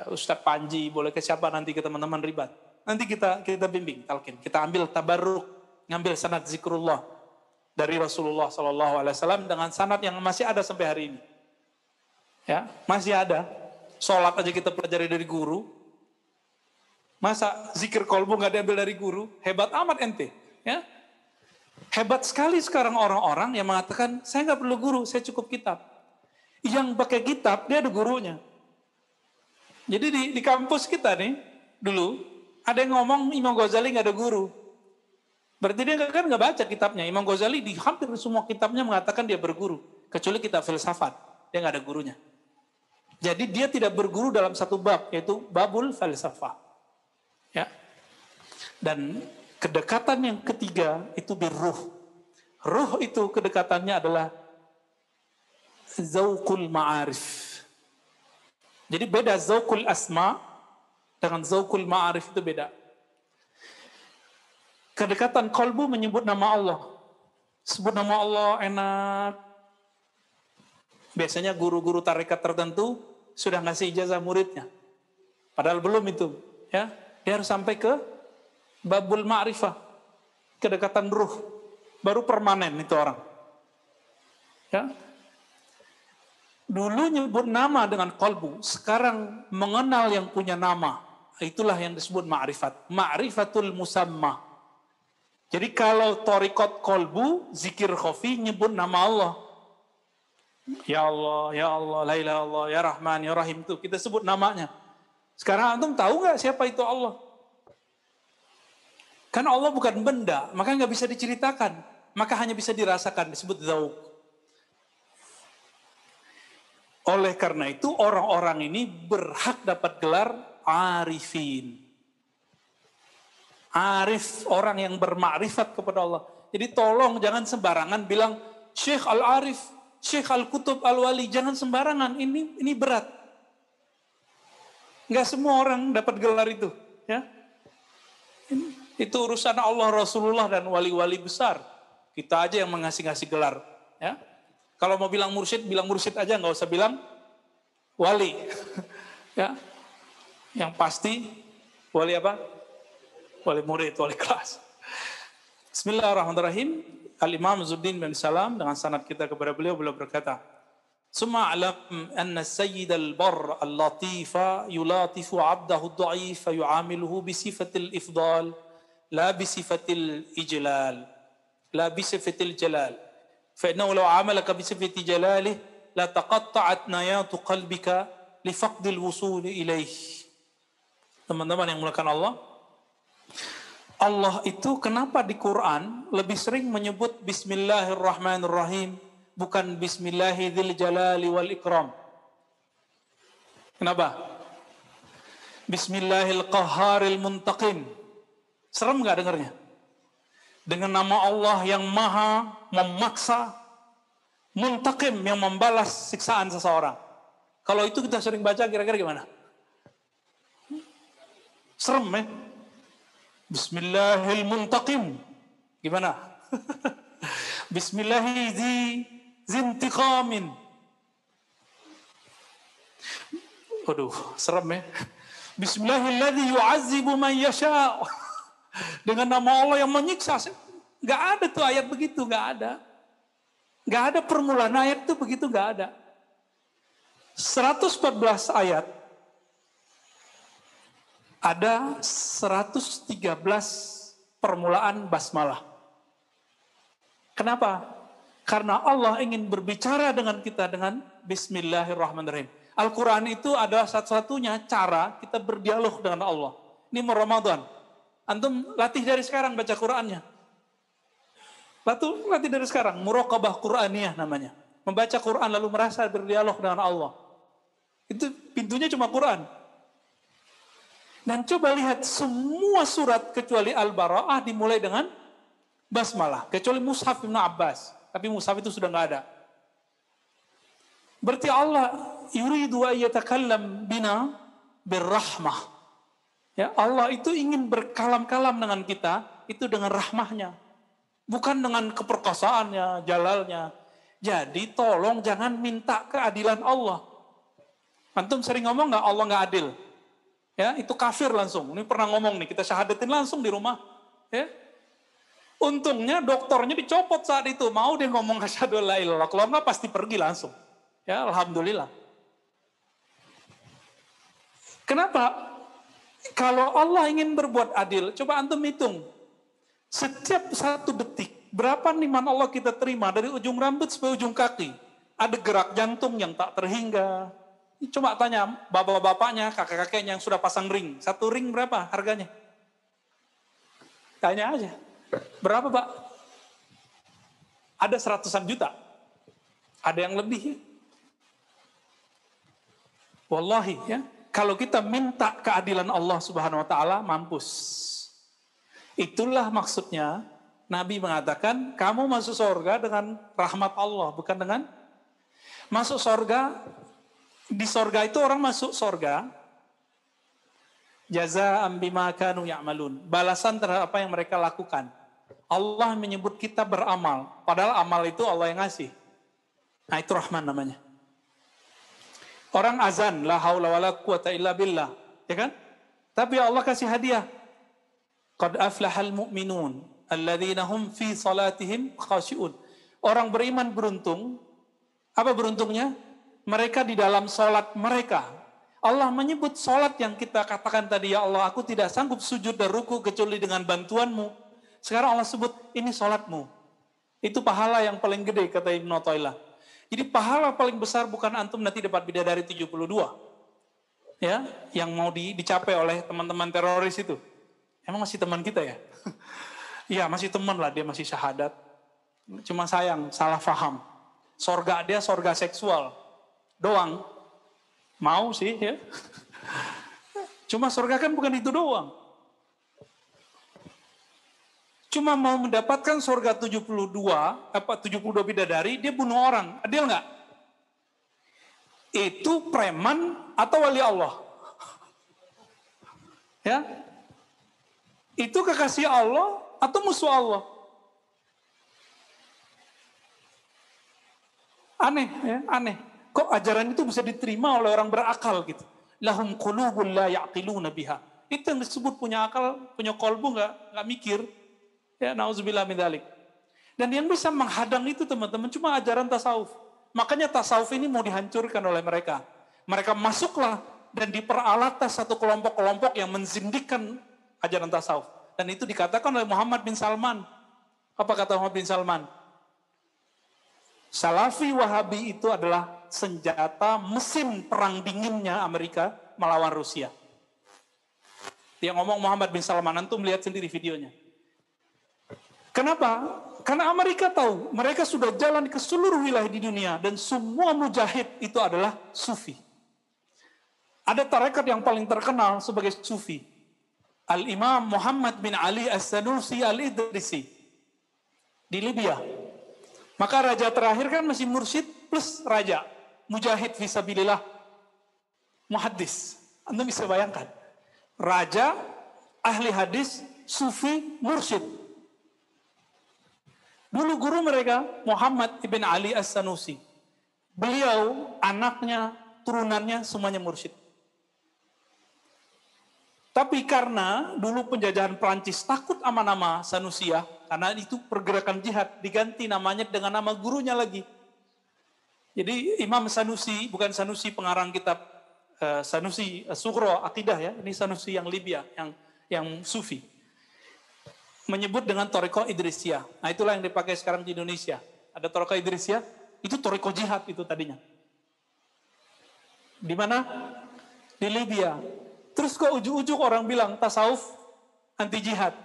Ustadz Panji, boleh ke siapa nanti ke teman-teman ribat. Nanti kita bimbing talqin, kita ambil tabarruk, ngambil sanad zikrullah dari Rasulullah SAW dengan sanad yang masih ada sampai hari ini. Ya, masih ada. Sholat aja kita pelajari dari guru. Masa zikir kolbu nggak diambil dari guru? Hebat amat ente. Ya, hebat sekali sekarang orang-orang yang mengatakan saya nggak perlu guru, saya cukup kitab. Yang pakai kitab dia ada gurunya. Jadi di kampus kita nih dulu. Ada yang ngomong Imam Ghazali nggak ada guru. Berarti dia kan nggak baca kitabnya. Imam Ghazali di hampir semua kitabnya mengatakan dia berguru. Kecuali kitab filsafat. Dia nggak ada gurunya. Jadi dia tidak berguru dalam satu bab. Yaitu babul falsafah. Ya. Dan kedekatan yang ketiga itu birruh. Ruh itu kedekatannya adalah zauqul ma'arif. Jadi beda zauqul asma dengan zauqul ma'arif, itu beda. Kedekatan kolbu menyebut nama Allah. Sebut nama Allah enak. Biasanya guru-guru tarekat tertentu sudah ngasih ijazah muridnya. Padahal belum itu, ya. Dia harus sampai ke babul ma'rifah, kedekatan ruh, baru permanen itu orang. Ya. Dulu nyebut nama dengan kolbu, sekarang mengenal yang punya nama. Itulah yang disebut ma'rifat. Ma'rifatul musamma. Jadi kalau torikot kolbu, zikir khofi, nyebut nama Allah. Ya Allah, Ya Allah, La ilaha illallah, Ya Rahman, Ya Rahim, itu kita sebut namanya. Sekarang antum tahu nggak siapa itu Allah? Karena Allah bukan benda, maka nggak bisa diceritakan. Maka hanya bisa dirasakan, disebut dzauq. Oleh karena itu, orang-orang ini berhak dapat gelar arifin. Arif, orang yang bermakrifat kepada Allah. Jadi tolong jangan sembarangan bilang Syekh Al-Arif, Syekh Al-Kutub Al-Wali. Jangan sembarangan, ini berat. Nggak semua orang dapat gelar itu. Ya. Itu urusan Allah, Rasulullah, dan wali-wali besar. Kita aja yang mengasih-ngasih gelar. Ya. Kalau mau bilang mursyid aja, nggak usah bilang wali. Ya. Yang pasti wali apa? Wali murid, wali kelas. Bismillahirrahmanirrahim. Al-Imam Izzuddin bin Salam dengan sanad kita kepada beliau berkata, "Summa alam anna sayyid al-barr al-latifa yulatifu 'abdahu ad-dha'if fa yu'amiluhu bi sifatil ifdal la bi sifatil ijlal la bi sifatil jalal fa innahu law 'amalaka bi sifati jalalihi la taqatta'at nayatu qalbika li faqdil wusul ilaih." Teman-teman yang mulakan Allah, Allah itu kenapa di Quran lebih sering menyebut Bismillahirrahmanirrahim, bukan Bismillahil jalali wal ikram? Kenapa? Bismillahil qahharil muntaqim. Serem gak dengarnya? Dengan nama Allah yang maha memaksa, muntaqim, yang membalas siksaan seseorang. Kalau itu kita sering baca, kira-kira gimana? Serem ya? Bismillahil muntaqim. Gimana? Bismillahi zintiqamin. Waduh, serem ya. Bismillahilladzi yu'azzibu man yasha. Dengan nama Allah yang menyiksa. Gak ada tuh ayat begitu, gak ada. Gak ada permulaan ayat itu begitu, gak ada. 114 ayat. Ada 113 permulaan basmalah. Kenapa? Karena Allah ingin berbicara dengan kita dengan Bismillahirrahmanirrahim. Al-Quran itu adalah satu-satunya cara kita berdialog dengan Allah. Ini mau Ramadan. Antum latih dari sekarang baca Qurannya. Latih dari sekarang. Muraqabah Quraniyah namanya. Membaca Quran lalu merasa berdialog dengan Allah. Itu pintunya cuma Quran. Dan coba lihat semua surat kecuali Al-Bara'ah dimulai dengan basmalah. Kecuali Mushaf Ibn Abbas. Tapi Mushaf itu sudah nggak ada. Berarti Allah yuridu ayyatakallam bina birrahmah. Ya, Allah itu ingin berkalam-kalam dengan kita, itu dengan rahmahnya. Bukan dengan keperkasaannya, jalalnya. Jadi tolong jangan minta keadilan Allah. Antum sering ngomong nggak Allah nggak adil? Ya, itu kafir langsung. Ini pernah ngomong nih, kita syahadatin langsung di rumah. Ya. Untungnya dokternya dicopot saat itu. Mau dia ngomong asyhadu alla ilaha illallah. Kalau enggak pasti pergi langsung. Ya, alhamdulillah. Kenapa? Kalau Allah ingin berbuat adil, coba antum hitung. Setiap 1 detik, berapa nikmat Allah kita terima dari ujung rambut sampai ujung kaki. Ada gerak jantung yang tak terhingga. Coba tanya bapak-bapaknya, kakek-kakeknya yang sudah pasang ring. 1 ring berapa harganya? Tanya aja. Berapa, Pak? Ada 100-an juta. Ada yang lebih ya. Wallahi ya. Kalau kita minta keadilan Allah Subhanahu wa taala, mampus. Itulah maksudnya Nabi mengatakan kamu masuk surga dengan rahmat Allah, bukan dengan masuk surga. Di surga itu orang masuk surga jazaa'an bima kanu ya'malun, balasan terhadap apa yang mereka lakukan. Allah menyebut kita beramal, padahal amal itu Allah yang ngasih. Nah, itu Rahman namanya. Orang azan, la haula wala quwata illa billah, ya kan? Tapi Allah kasih hadiah. Qad aflahal mu'minun alladzina hum fi salatihim khashi'un. Orang beriman beruntung. Apa beruntungnya? Mereka di dalam salat mereka. Allah menyebut salat yang kita katakan tadi, ya Allah, aku tidak sanggup sujud dan ruku kecuali dengan bantuanmu. Sekarang Allah sebut, ini salatmu. Itu pahala yang paling gede, kata Ibnu Athaillah. Jadi pahala paling besar bukan antum nanti dapat bidadari 72. Ya, yang mau dicapai oleh teman-teman teroris itu. Emang masih teman kita ya? Iya, masih teman lah, dia masih syahadat. Cuma sayang, salah faham. Sorga dia sorga seksual doang. Mau sih ya. Cuma sorga kan bukan itu doang. Cuma mau mendapatkan surga 72 bidadari, dia bunuh orang. Adil nggak? Itu preman atau wali Allah? Ya? Itu kekasih Allah atau musuh Allah? Aneh, ya, aneh. Kok ajaran itu bisa diterima oleh orang berakal gitu? Lahum qulubun la ya'qiluna biha. Itu yang disebut punya akal, punya kolbu nggak mikir. Ya, nauzubillah min dzalik. Dan yang bisa menghadang itu teman-teman cuma ajaran tasawuf. Makanya tasawuf ini mau dihancurkan oleh mereka. Mereka masuklah dan diperalat satu kelompok-kelompok yang menzindikkan ajaran tasawuf. Dan itu dikatakan oleh Muhammad bin Salman. Apa kata Muhammad bin Salman? Salafi Wahabi itu adalah senjata mesin perang dinginnya Amerika melawan Rusia. Dia ngomong Muhammad bin Salman, antum lihat sendiri videonya. Kenapa? Karena Amerika tahu mereka sudah jalan ke seluruh wilayah di dunia dan semua mujahid itu adalah sufi. Ada tarekat yang paling terkenal sebagai sufi. Al-Imam Muhammad bin Ali As-Sanusi Al-Idrisi di Libya. Maka raja terakhir kan masih mursyid plus raja. Mujahid fisabilillah. Muhaddis. Anda bisa bayangkan. Raja, ahli hadis, sufi, mursyid. Dulu guru mereka Muhammad ibn Ali As-Sanusi. Beliau, anaknya, turunannya semuanya mursyid. Tapi karena dulu penjajahan Prancis takut sama nama Sanusiyah, karena itu pergerakan jihad, diganti namanya dengan nama gurunya lagi. Jadi Imam Sanusi, bukan Sanusi pengarang kitab Sanusi Sughra Aqidah ya, ini Sanusi yang Libya, yang sufi. Menyebut dengan Thariqah Idrisiyah. Nah itulah yang dipakai sekarang di Indonesia. Ada Thariqah Idrisiyah, itu Thariqah jihad itu tadinya. Di mana? Di Libya. Terus kok ujuk-ujuk orang bilang tasawuf anti jihad.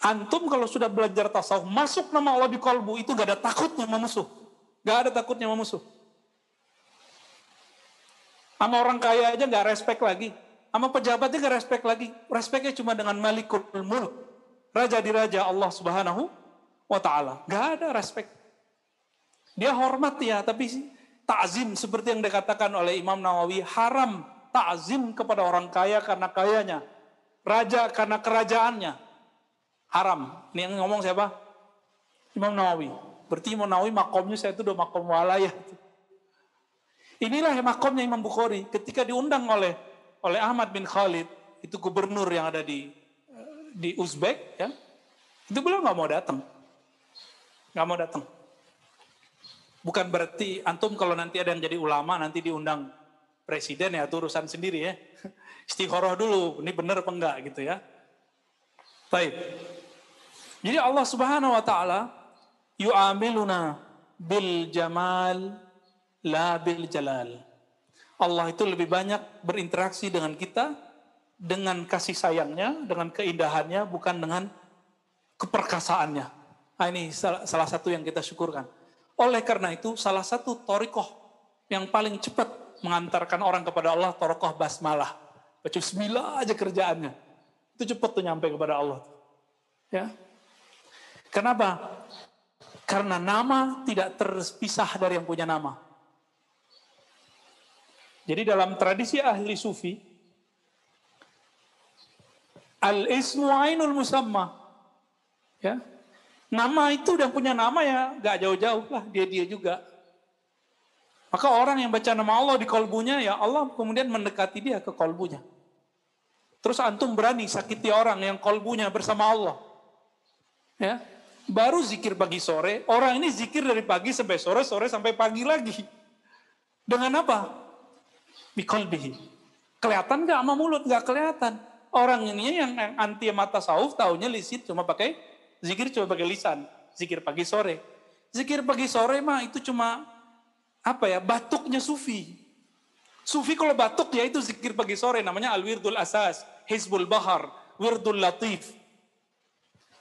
Antum kalau sudah belajar tasawuf, masuk nama Allah di kolbu, itu gak ada takutnya sama musuh. Gak ada takutnya sama musuh. Sama orang kaya aja gak respect lagi. Sama pejabatnya gak respect lagi. Respectnya cuma dengan Malikul Mulk. Raja di raja Allah Subhanahu wa ta'ala. Gak ada respect. Dia hormat ya, tapi ta'zim seperti yang dikatakan oleh Imam Nawawi, haram ta'zim kepada orang kaya karena kayanya. Raja karena kerajaannya. Haram. Ini yang ngomong siapa? Imam Nawawi. Berarti Imam Nawawi makomnya saya itu udah makom walayah. Inilah makomnya Imam Bukhari. Ketika diundang oleh Ahmad bin Khalid, itu gubernur yang ada di Uzbek, ya, itu beliau nggak mau datang. Nggak mau datang. Bukan berarti antum kalau nanti ada yang jadi ulama, nanti diundang presiden ya, itu urusan sendiri ya. Istikharah dulu, ini benar apa enggak gitu ya. Baik. Jadi Allah Subhanahu wa taala yu'amiluna bil jamal la bil jalal. Allah itu lebih banyak berinteraksi dengan kita dengan kasih sayangnya, dengan keindahannya, bukan dengan keperkasaannya. Nah, ini salah satu yang kita syukurkan. Oleh karena itu, salah satu thariqah yang paling cepat mengantarkan orang kepada Allah, thariqah basmalah. Baca bismillah aja kerjaannya. Itu cepat tuh nyampe kepada Allah. Ya. Kenapa? Karena nama tidak terpisah dari yang punya nama. Jadi dalam tradisi ahli sufi, al-ismu ainul musamma. Ya. Nama itu udah punya nama ya, gak jauh-jauh lah, dia juga. Maka orang yang baca nama Allah di kolbunya, ya Allah kemudian mendekati dia ke kolbunya. Terus antum berani sakiti orang yang kolbunya bersama Allah. Ya, baru zikir pagi sore, orang ini zikir dari pagi sampai sore, sore sampai pagi lagi. Dengan apa? Biqalbihi. Kelihatan gak sama mulut? Gak kelihatan. Orang ini yang anti mata tasawuf taunya lisit cuma pakai zikir, cuma pakai lisan. Zikir pagi sore. Zikir pagi sore mah itu cuma apa ya, batuknya sufi. Sufi kalau batuk ya itu zikir pagi sore, namanya al-wirdul asas, hizbul bahar, wirdul latif.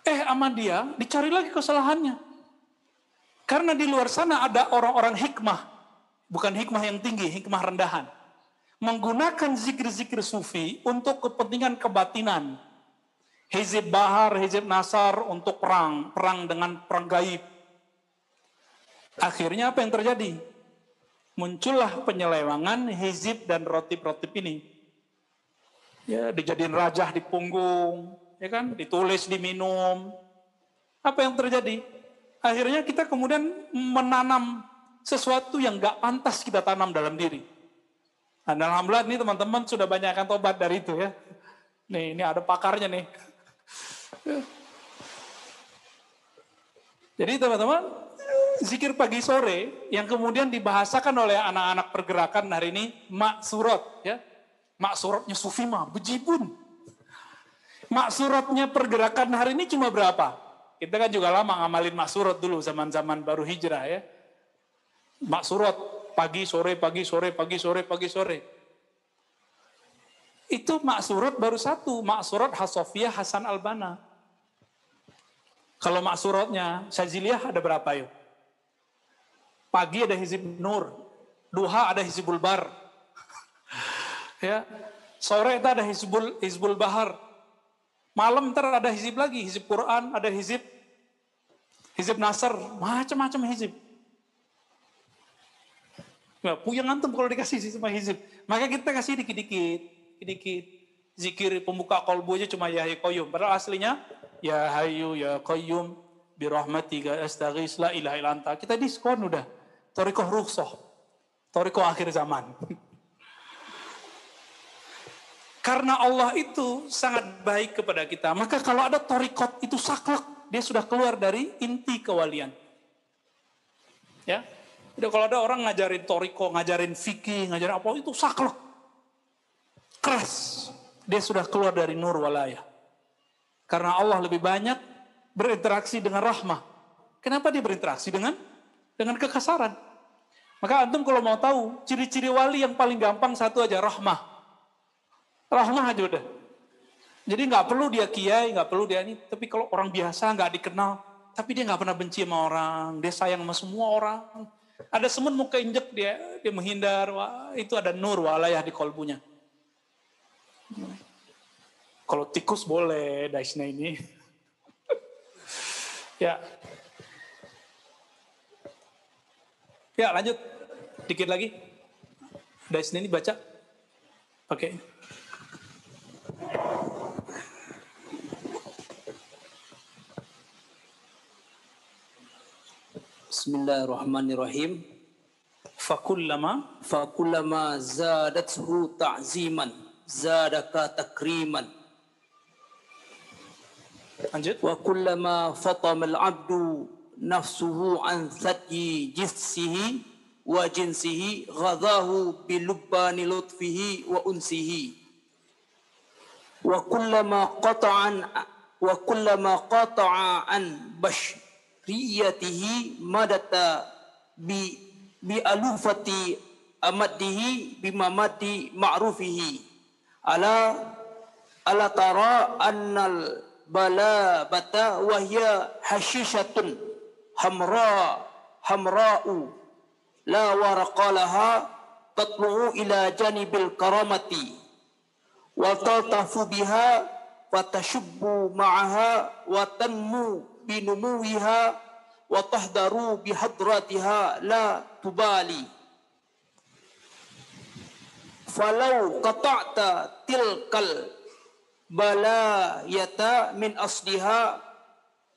Sama dia dicari lagi kesalahannya. Karena di luar sana ada orang-orang hikmah, bukan hikmah yang tinggi, hikmah rendahan. Menggunakan zikir-zikir sufi untuk kepentingan kebatinan. Hizib bahar, hizib nasar untuk perang dengan perang gaib. Akhirnya apa yang terjadi? Muncullah penyelewangan hizib dan rotib-rotib ini. Ya, dijadiin rajah di punggung, ya kan, ditulis diminum. Apa yang terjadi? Akhirnya kita kemudian menanam sesuatu yang gak pantas kita tanam dalam diri. Dan alhamdulillah ini teman-teman sudah banyak yang tobat dari itu ya. Nih, ini ada pakarnya nih. Jadi teman-teman, zikir pagi sore yang kemudian dibahasakan oleh anak-anak pergerakan hari ini maksurat ya. Maksuratnya sufi mah bejibun. Maksuratnya pergerakan hari ini cuma berapa? Kita kan juga lama ngamalin maksurat dulu zaman-zaman baru hijrah ya. Maksurat pagi sore pagi sore pagi sore pagi sore. Itu maksurat baru satu, maksurat Hasofiyah Hasan Al-Banna. Kalau maksuratnya Syaziliyah ada berapa yuk? Pagi ada hizib nur, duha ada hizbul bar, ya, sore itu ada hizbul bahar, malam ntar ada hizib lagi, hizib Quran, ada hizib nasar, macam-macam hizib. Nah, puyeng antum kalau dikasih sama hizib. Maka kita kasih dikit-dikit. Zikir pembuka kolbu aja cuma ya qayyum. Padahal aslinya ya hayyu ya qayyum birahmatika astaghis la ilaha illa anta. Kita diskon udah. Thariqah rukhsah. Thariqah akhir zaman. Karena Allah itu sangat baik kepada kita. Maka kalau ada thariqat itu saklek, dia sudah keluar dari inti kewalian. Ya. Jadi kalau ada orang ngajarin thariqah, ngajarin fikih, ngajarin apa itu saklek. Keras. Dia sudah keluar dari nur walayah. Karena Allah lebih banyak berinteraksi dengan rahmah. Kenapa dia berinteraksi dengan kekasaran? Maka antum kalau mau tahu ciri-ciri wali yang paling gampang satu aja, rahmah. Rahmah aja udah. Jadi nggak perlu dia kiai, nggak perlu dia ini. Tapi kalau orang biasa nggak dikenal, tapi dia nggak pernah benci sama orang, dia sayang sama semua orang. Ada semut mau keinjek dia menghindar. Wah, itu ada nur walayah di kolbunya. Kalau tikus boleh, daisnya ini. Ya. Ya, lanjut. Dikit lagi. Daisnya ini baca. Oke. Bismillahirrahmanirrahim. Fakullama zadathu ta'ziman zadaka takriman. Lanjut. Wa kullama fatama al-'abdu nafsuhu an thadyi jithsihi wa jinsihi ghadahu bilubbani lutfihi wa unsihi. Wa kullama qata'a an bashriyatihi madata bi alufati amadihi bimamadi ma'rufihi ala tara annal balabata wahya hashishatun hamra'u la waraqalaha tatlu'u ila janibil karamati wa taltafu biha fatashubbu ma'aha wa tanmu binumuwiha wa tahdaru bihadratiha la tubali. Falau qata'ta tilkal balayata min asliha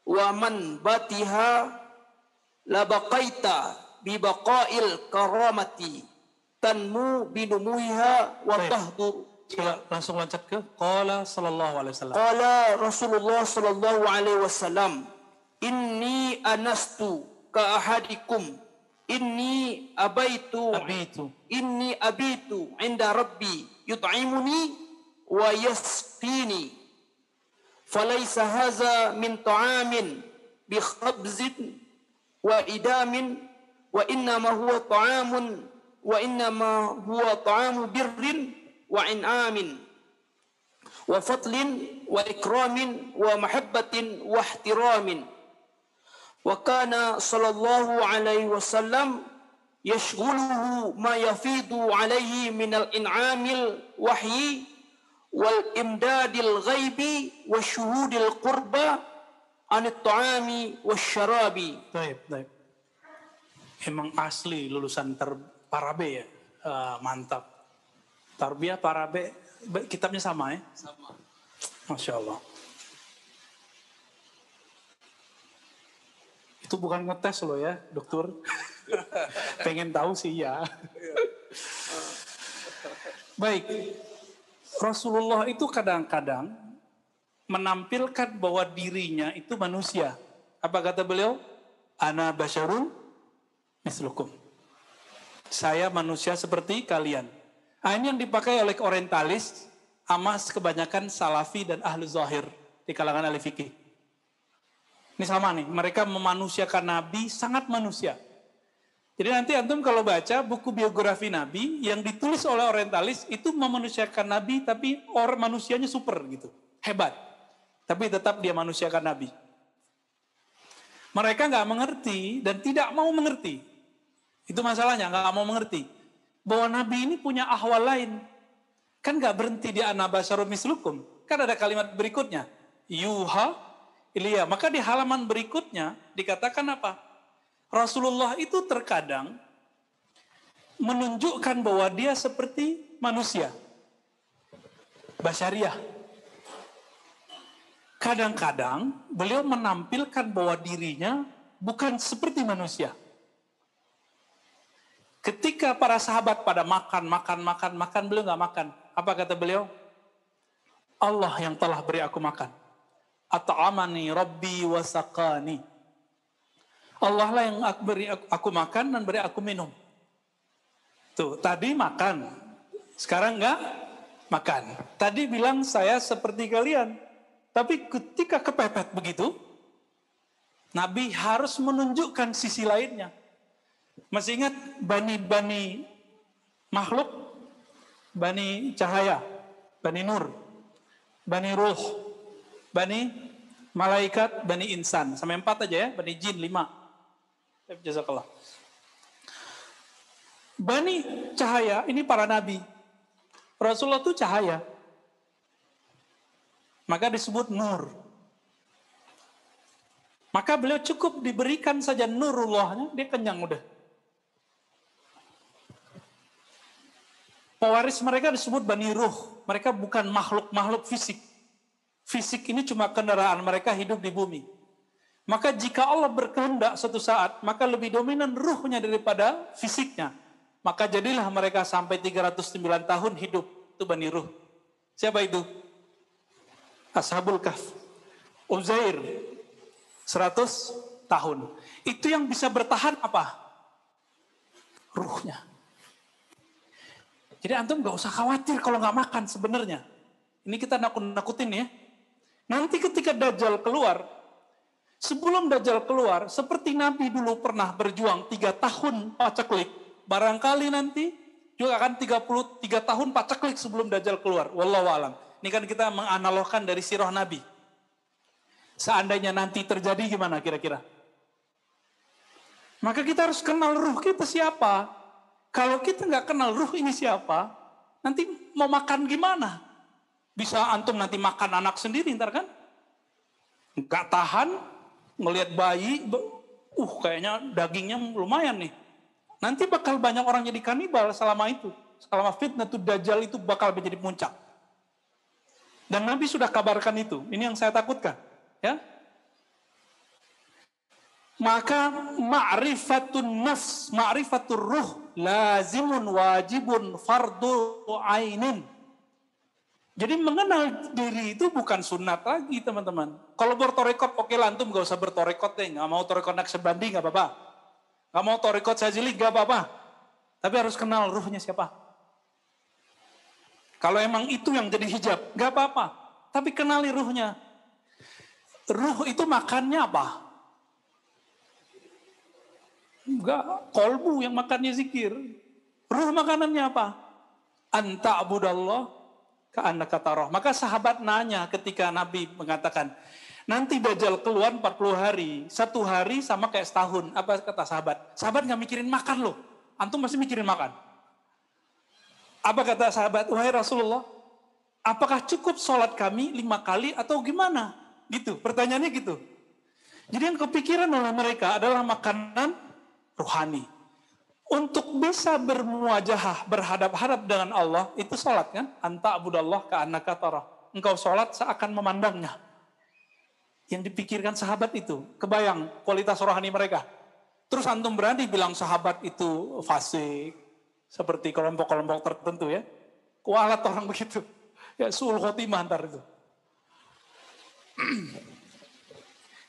wa man batiha la baqaita bi baqail karamati tanmu binumuiha wa tahdur. Coba langsung loncat ke qala sallallahu alaihi wasallam. Qala Rasulullah sallallahu alaihi wasallam, inni anastu ka ahadikum inni abitu inda rabbi yut'imuni wa yasqini falaysa hadza min ta'amin bi khabzin wa idamin wa innama huwa ta'amu birrin wa in'amin wa fadlin wa ikramin wa mahabbatin wa ihtiramin. Wa kana sallallahu alaihi wasallam yashghuluhu ma yafidu alaihi minal in'amil wahyi wal imdadil ghaibi wa syuhudil qurba anit ta'ami wasyarabi. Baik. Emang asli lulusan Parabe ya? Mantap. Tarbiyah Parabe, kitabnya sama ya? Sama. Masya Allah. Itu bukan ngetes loh ya, dokter. Pengen tahu sih ya. Baik. Rasulullah itu kadang-kadang menampilkan bahwa dirinya itu manusia. Apa kata beliau? Ana basyarun mislukum. Saya manusia seperti kalian. Ini yang dipakai oleh orientalis, amas kebanyakan salafi dan ahlu zahir di kalangan ahli fikih. Ini sama nih, mereka memanusiakan Nabi sangat manusia. Jadi nanti antum kalau baca buku biografi Nabi yang ditulis oleh orientalis itu memanusiakan Nabi tapi orang manusianya super gitu, hebat. Tapi tetap dia manusiakan Nabi. Mereka nggak mengerti dan tidak mau mengerti. Itu masalahnya, nggak mau mengerti. Bahwa Nabi ini punya ahwal lain. Kan nggak berhenti di ana basyarun mislukum. Kan ada kalimat berikutnya. Yuha ilayya. Maka di halaman berikutnya dikatakan apa? Rasulullah itu terkadang menunjukkan bahwa dia seperti manusia. Basyariah. Kadang-kadang beliau menampilkan bahwa dirinya bukan seperti manusia. Ketika para sahabat pada makan, beliau nggak makan. Apa kata beliau? Allah yang telah beri aku makan. At'amani Rabbi wasaqani. Allah lah yang beri aku makan dan beri aku minum. Tuh, tadi makan, sekarang nggak makan. Tadi bilang saya seperti kalian, tapi ketika kepepet begitu, Nabi harus menunjukkan sisi lainnya. Masih ingat bani makhluk, bani cahaya, bani nur, bani ruh, bani malaikat, bani insan. Sampai 4 aja ya, bani jin 5. Jazakallah. Bani cahaya, ini para nabi. Rasulullah itu cahaya. Maka disebut nur. Maka beliau cukup diberikan saja nurullahnya, dia kenyang udah. Pewaris mereka disebut Bani Ruh. Mereka bukan makhluk fisik. Fisik ini cuma kendaraan mereka hidup di bumi. Maka jika Allah berkehendak suatu saat, maka lebih dominan ruhnya daripada fisiknya. Maka jadilah mereka sampai 309 tahun hidup. Itu Bani Ruh. Siapa itu? Ashabul Kahf. Uzair. 100 tahun. Itu yang bisa bertahan apa? Ruhnya. Jadi antum gak usah khawatir kalau gak makan sebenarnya. Ini kita nakut-nakutin ya. Nanti ketika Dajjal keluar, sebelum Dajjal keluar, seperti Nabi dulu pernah berjuang 3 tahun paceklik, barangkali nanti juga akan 33 tahun paceklik sebelum Dajjal keluar. Wallahu a'lam. Ini kan kita menganalogkan dari sirah Nabi. Seandainya nanti terjadi gimana kira-kira? Maka kita harus kenal ruh kita siapa. Kalau kita nggak kenal ruh ini siapa, nanti mau makan gimana? Bisa antum nanti makan anak sendiri ntar kan? Nggak tahan, ngelihat bayi, kayaknya dagingnya lumayan nih. Nanti bakal banyak orang jadi kanibal selama itu. Selama fitnatul dajjal itu bakal menjadi puncak. Dan Nabi sudah kabarkan itu. Ini yang saya takutkan. Ya. Maka ma'rifatun nafs, ma'rifatur ruh, lazimun wajibun fardu ainin. Jadi mengenal diri itu bukan sunat lagi teman-teman. Kalau bertorekot, oke lah antum gak usah bertorekot deh. Gak mau torekot Naqsyabandi gak apa-apa. Gak mau torekot Syadzili gak apa-apa. Tapi harus kenal ruhnya siapa. Kalau emang itu yang jadi hijab, gak apa-apa. Tapi kenali ruhnya. Ruh itu makannya apa? Enggak, kolbu yang makannya zikir. Ruh makanannya apa? Anta abudallah ka'annaka tarah. Maka sahabat nanya ketika Nabi mengatakan, nanti Dajjal keluar 40 hari. 1 hari sama kayak setahun. Apa kata sahabat? Sahabat gak mikirin makan loh. Antum masih mikirin makan. Apa kata sahabat? Wahai Rasulullah, apakah cukup sholat kami 5 kali atau gimana? Gitu, pertanyaannya gitu. Jadi yang kepikiran oleh mereka adalah makanan rohani. Untuk bisa bermuajahah, berhadap-hadap dengan Allah, itu sholat kan? Anta abudallah ka'annaka tarah. Engkau sholat seakan memandangnya. Yang dipikirkan sahabat itu, kebayang kualitas rohani mereka. Terus antum berani bilang sahabat itu fasik, seperti kelompok-kelompok tertentu ya. Kualat orang begitu. Ya su'ul khotimah antar itu.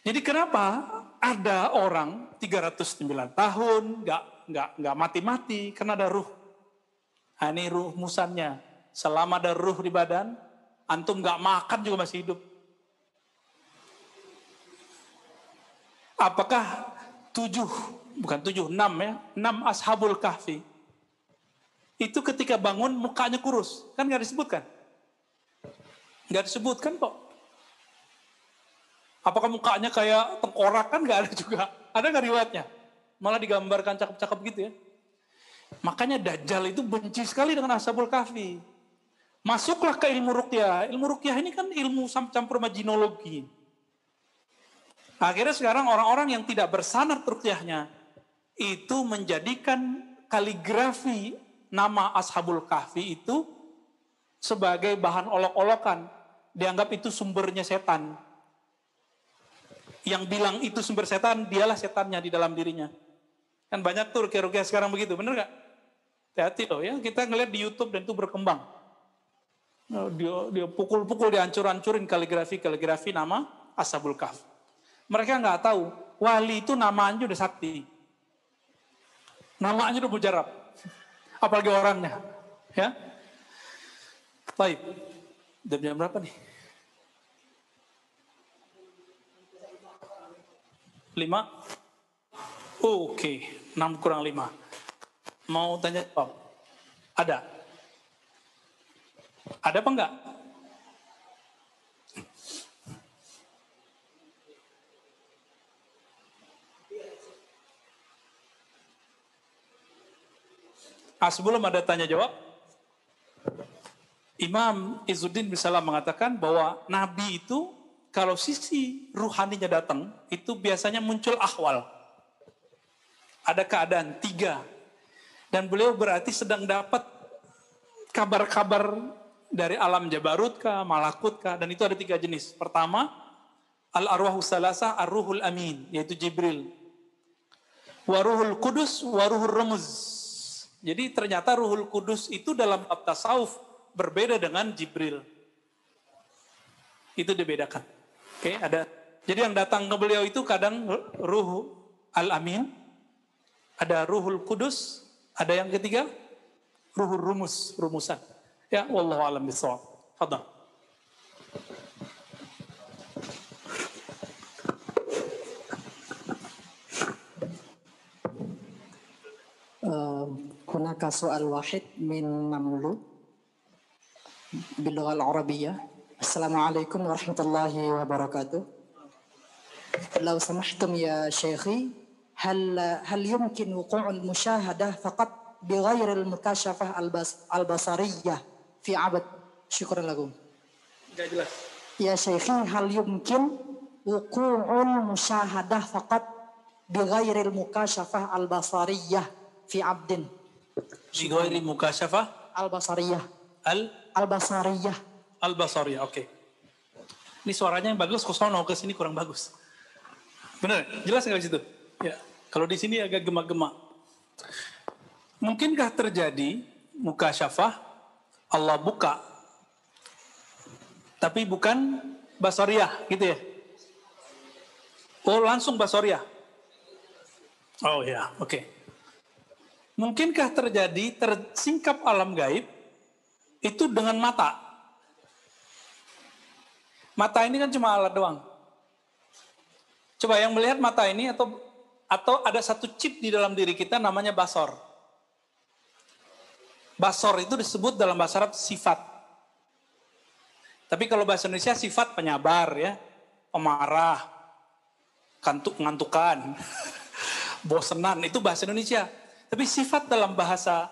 Jadi kenapa ada orang 309 tahun nggak mati-mati karena ada ruh. Nah, ini ruh musannya. Selama ada ruh di badan, antum nggak makan juga masih hidup. Apakah 6 ya, 6 ashabul kahfi itu ketika bangun mukanya kurus, kan nggak disebutkan? Nggak disebutkan kok. Apakah mukanya kayak tengkorak, kan nggak ada juga. Ada nggak riwayatnya? Malah digambarkan cakep-cakep gitu ya. Makanya Dajjal itu benci sekali dengan ashabul kahfi. Masuklah ke ilmu ruqyah. Ilmu ruqyah ini kan ilmu campur majinologi. Akhirnya sekarang orang-orang yang tidak bersanad ruqyahnya itu menjadikan kaligrafi nama ashabul kahfi itu sebagai bahan olok-olokan. Dianggap itu sumbernya setan. Yang bilang itu sumber setan, dialah setannya di dalam dirinya. Kan banyak tuh ruqyah sekarang begitu, bener gak? Hati-hati loh ya, kita ngeliat di YouTube dan itu berkembang. Dia pukul-pukul, dihancur-hancurin kaligrafi nama ashabul kahfi. Mereka nggak tahu, wali itu namanya udah sakti. Namanya udah mujarab. Apalagi orangnya. Ya. Baik. Udah jam berapa nih? 5? Oke, 6 kurang 5. Mau tanya jawab? Ada? Ada apa enggak? Sebelum ada tanya jawab, Imam Izzuddin bin Salam mengatakan bahwa Nabi itu kalau sisi ruhaninya datang, itu biasanya muncul ahwal. Ada keadaan 3. Dan beliau berarti sedang dapat kabar-kabar dari alam Jabarut kah, Malakut kah, dan itu ada 3 jenis. Pertama, al-arwahus salasah ar-ruhul amin, yaitu Jibril. Waruhul kudus, waruhul rumuz. Jadi ternyata Ruhul Kudus itu dalam bab tasawuf berbeda dengan Jibril. Itu dibedakan. Oke, ada. Jadi yang datang ke beliau itu kadang Ruh Al-Amin, ada Ruhul Kudus, ada yang ketiga Ruhul Rumus, rumusan. Ya, wallahu a'lam bishawab. Fadhal. هناك سؤال واحد من مملوك باللغة العربية. السلام عليكم ورحمة الله وبركاته. لو سمحتم يا شيخي، هل يمكن وقوع المشاهدة فقط بغير المكاشفة البصرية في عبد؟ شكرا لكم. Nggak jelas. Ya Syekhi, hal yumkin wuqu'ul musyahadah faqat bighairil mukasyafah al-basariyah fi abdin. Bighairi mukasyafah Al-basariyah. al-basariyah. Al-basariyah. Oke. Ini suaranya yang bagus, kosono ke sini kurang bagus. Benar? Jelas nggak di situ? Ya. Kalau di sini agak gemak-gemak. Mungkinkah terjadi mukasyafah Allah buka, tapi bukan basariyah, gitu ya? Oh, langsung basariyah. Oh ya, oke. Mungkinkah terjadi tersingkap alam gaib itu dengan mata? Mata ini kan cuma alat doang. Coba yang melihat mata ini atau ada satu chip di dalam diri kita namanya basor. Basor itu disebut dalam bahasa Arab sifat. Tapi kalau bahasa Indonesia sifat penyabar ya, pemarah, ngantukan, bosenan, itu bahasa Indonesia. Tapi sifat dalam bahasa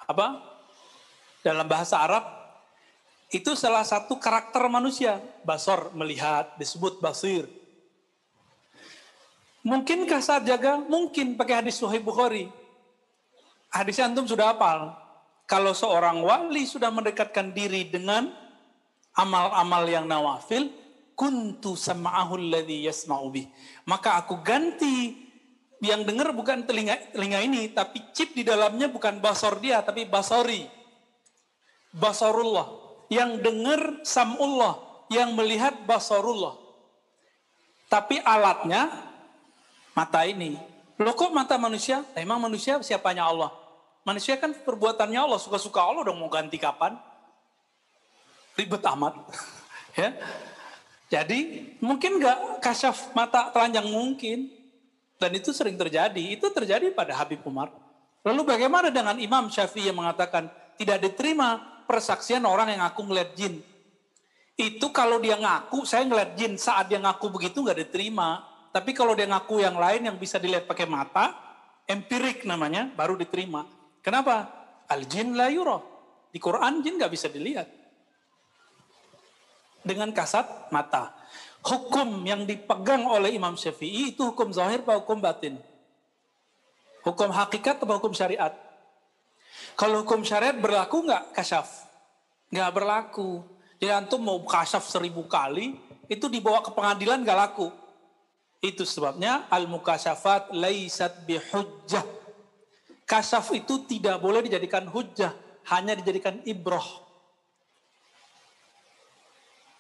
apa? Dalam bahasa Arab itu salah satu karakter manusia. Basor, melihat, disebut basir. Mungkinkah saat jaga? Mungkin pakai hadis Sahih Bukhari. Hadis antum sudah hafal. Kalau seorang wali sudah mendekatkan diri dengan amal-amal yang nawafil, kuntu sam'ahu alladhi yasma'u bih. Maka aku ganti yang dengar bukan telinga ini, tapi chip di dalamnya bukan basor dia, tapi basori. Basarullah. Yang dengar sam'ullah, yang melihat basarullah. Tapi alatnya mata ini. Loh kok mata manusia? Emang manusia siapanya Allah? Manusia kan perbuatannya Allah, suka-suka Allah dong, mau ganti kapan? Ribet amat. Ya. Jadi mungkin nggak kasyaf mata telanjang? Mungkin. Dan itu sering terjadi. Itu terjadi pada Habib Umar. Lalu bagaimana dengan Imam Syafi'i yang mengatakan tidak diterima persaksian orang yang ngaku ngeliat jin? Itu kalau dia ngaku, saya ngeliat jin, saat dia ngaku begitu nggak diterima. Tapi kalau dia ngaku yang lain yang bisa dilihat pakai mata, empirik namanya, baru diterima. Kenapa? Al-jin la yura. Di Quran jin nggak bisa dilihat. Dengan kasat mata. Hukum yang dipegang oleh Imam Syafi'i itu hukum zahir atau hukum batin? Hukum hakikat atau hukum syariat? Kalau hukum syariat berlaku nggak kasyaf? Nggak berlaku. Jadi antum mau kasyaf 1000 kali, itu dibawa ke pengadilan nggak laku. Itu sebabnya al-mukasyafat laisat bihujjah. Kasyaf itu tidak boleh dijadikan hujjah, hanya dijadikan ibrah.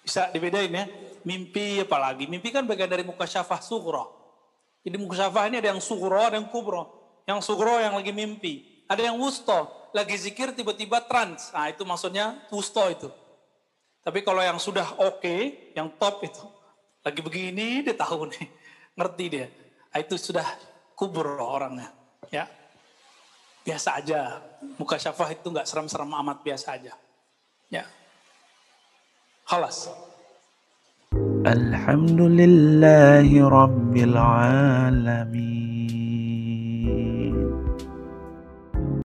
Bisa dibedain ya. Mimpi apalagi. Mimpi kan bagian dari mukasyafah sughra. Jadi mukasyafah ini ada yang sughra, ada yang kubra. Yang sughra yang lagi mimpi. Ada yang wusta, lagi zikir tiba-tiba trans. Nah itu maksudnya wusta itu. Tapi kalau yang sudah oke, yang top itu. Lagi begini dia tahu nih. Ngerti dia. Nah, itu sudah kubra orangnya. Ya. Biasa aja. Mukasyafah itu enggak seram-seram amat, biasa aja. Ya. Khalas. Alhamdulillahi Rabbil Alamin.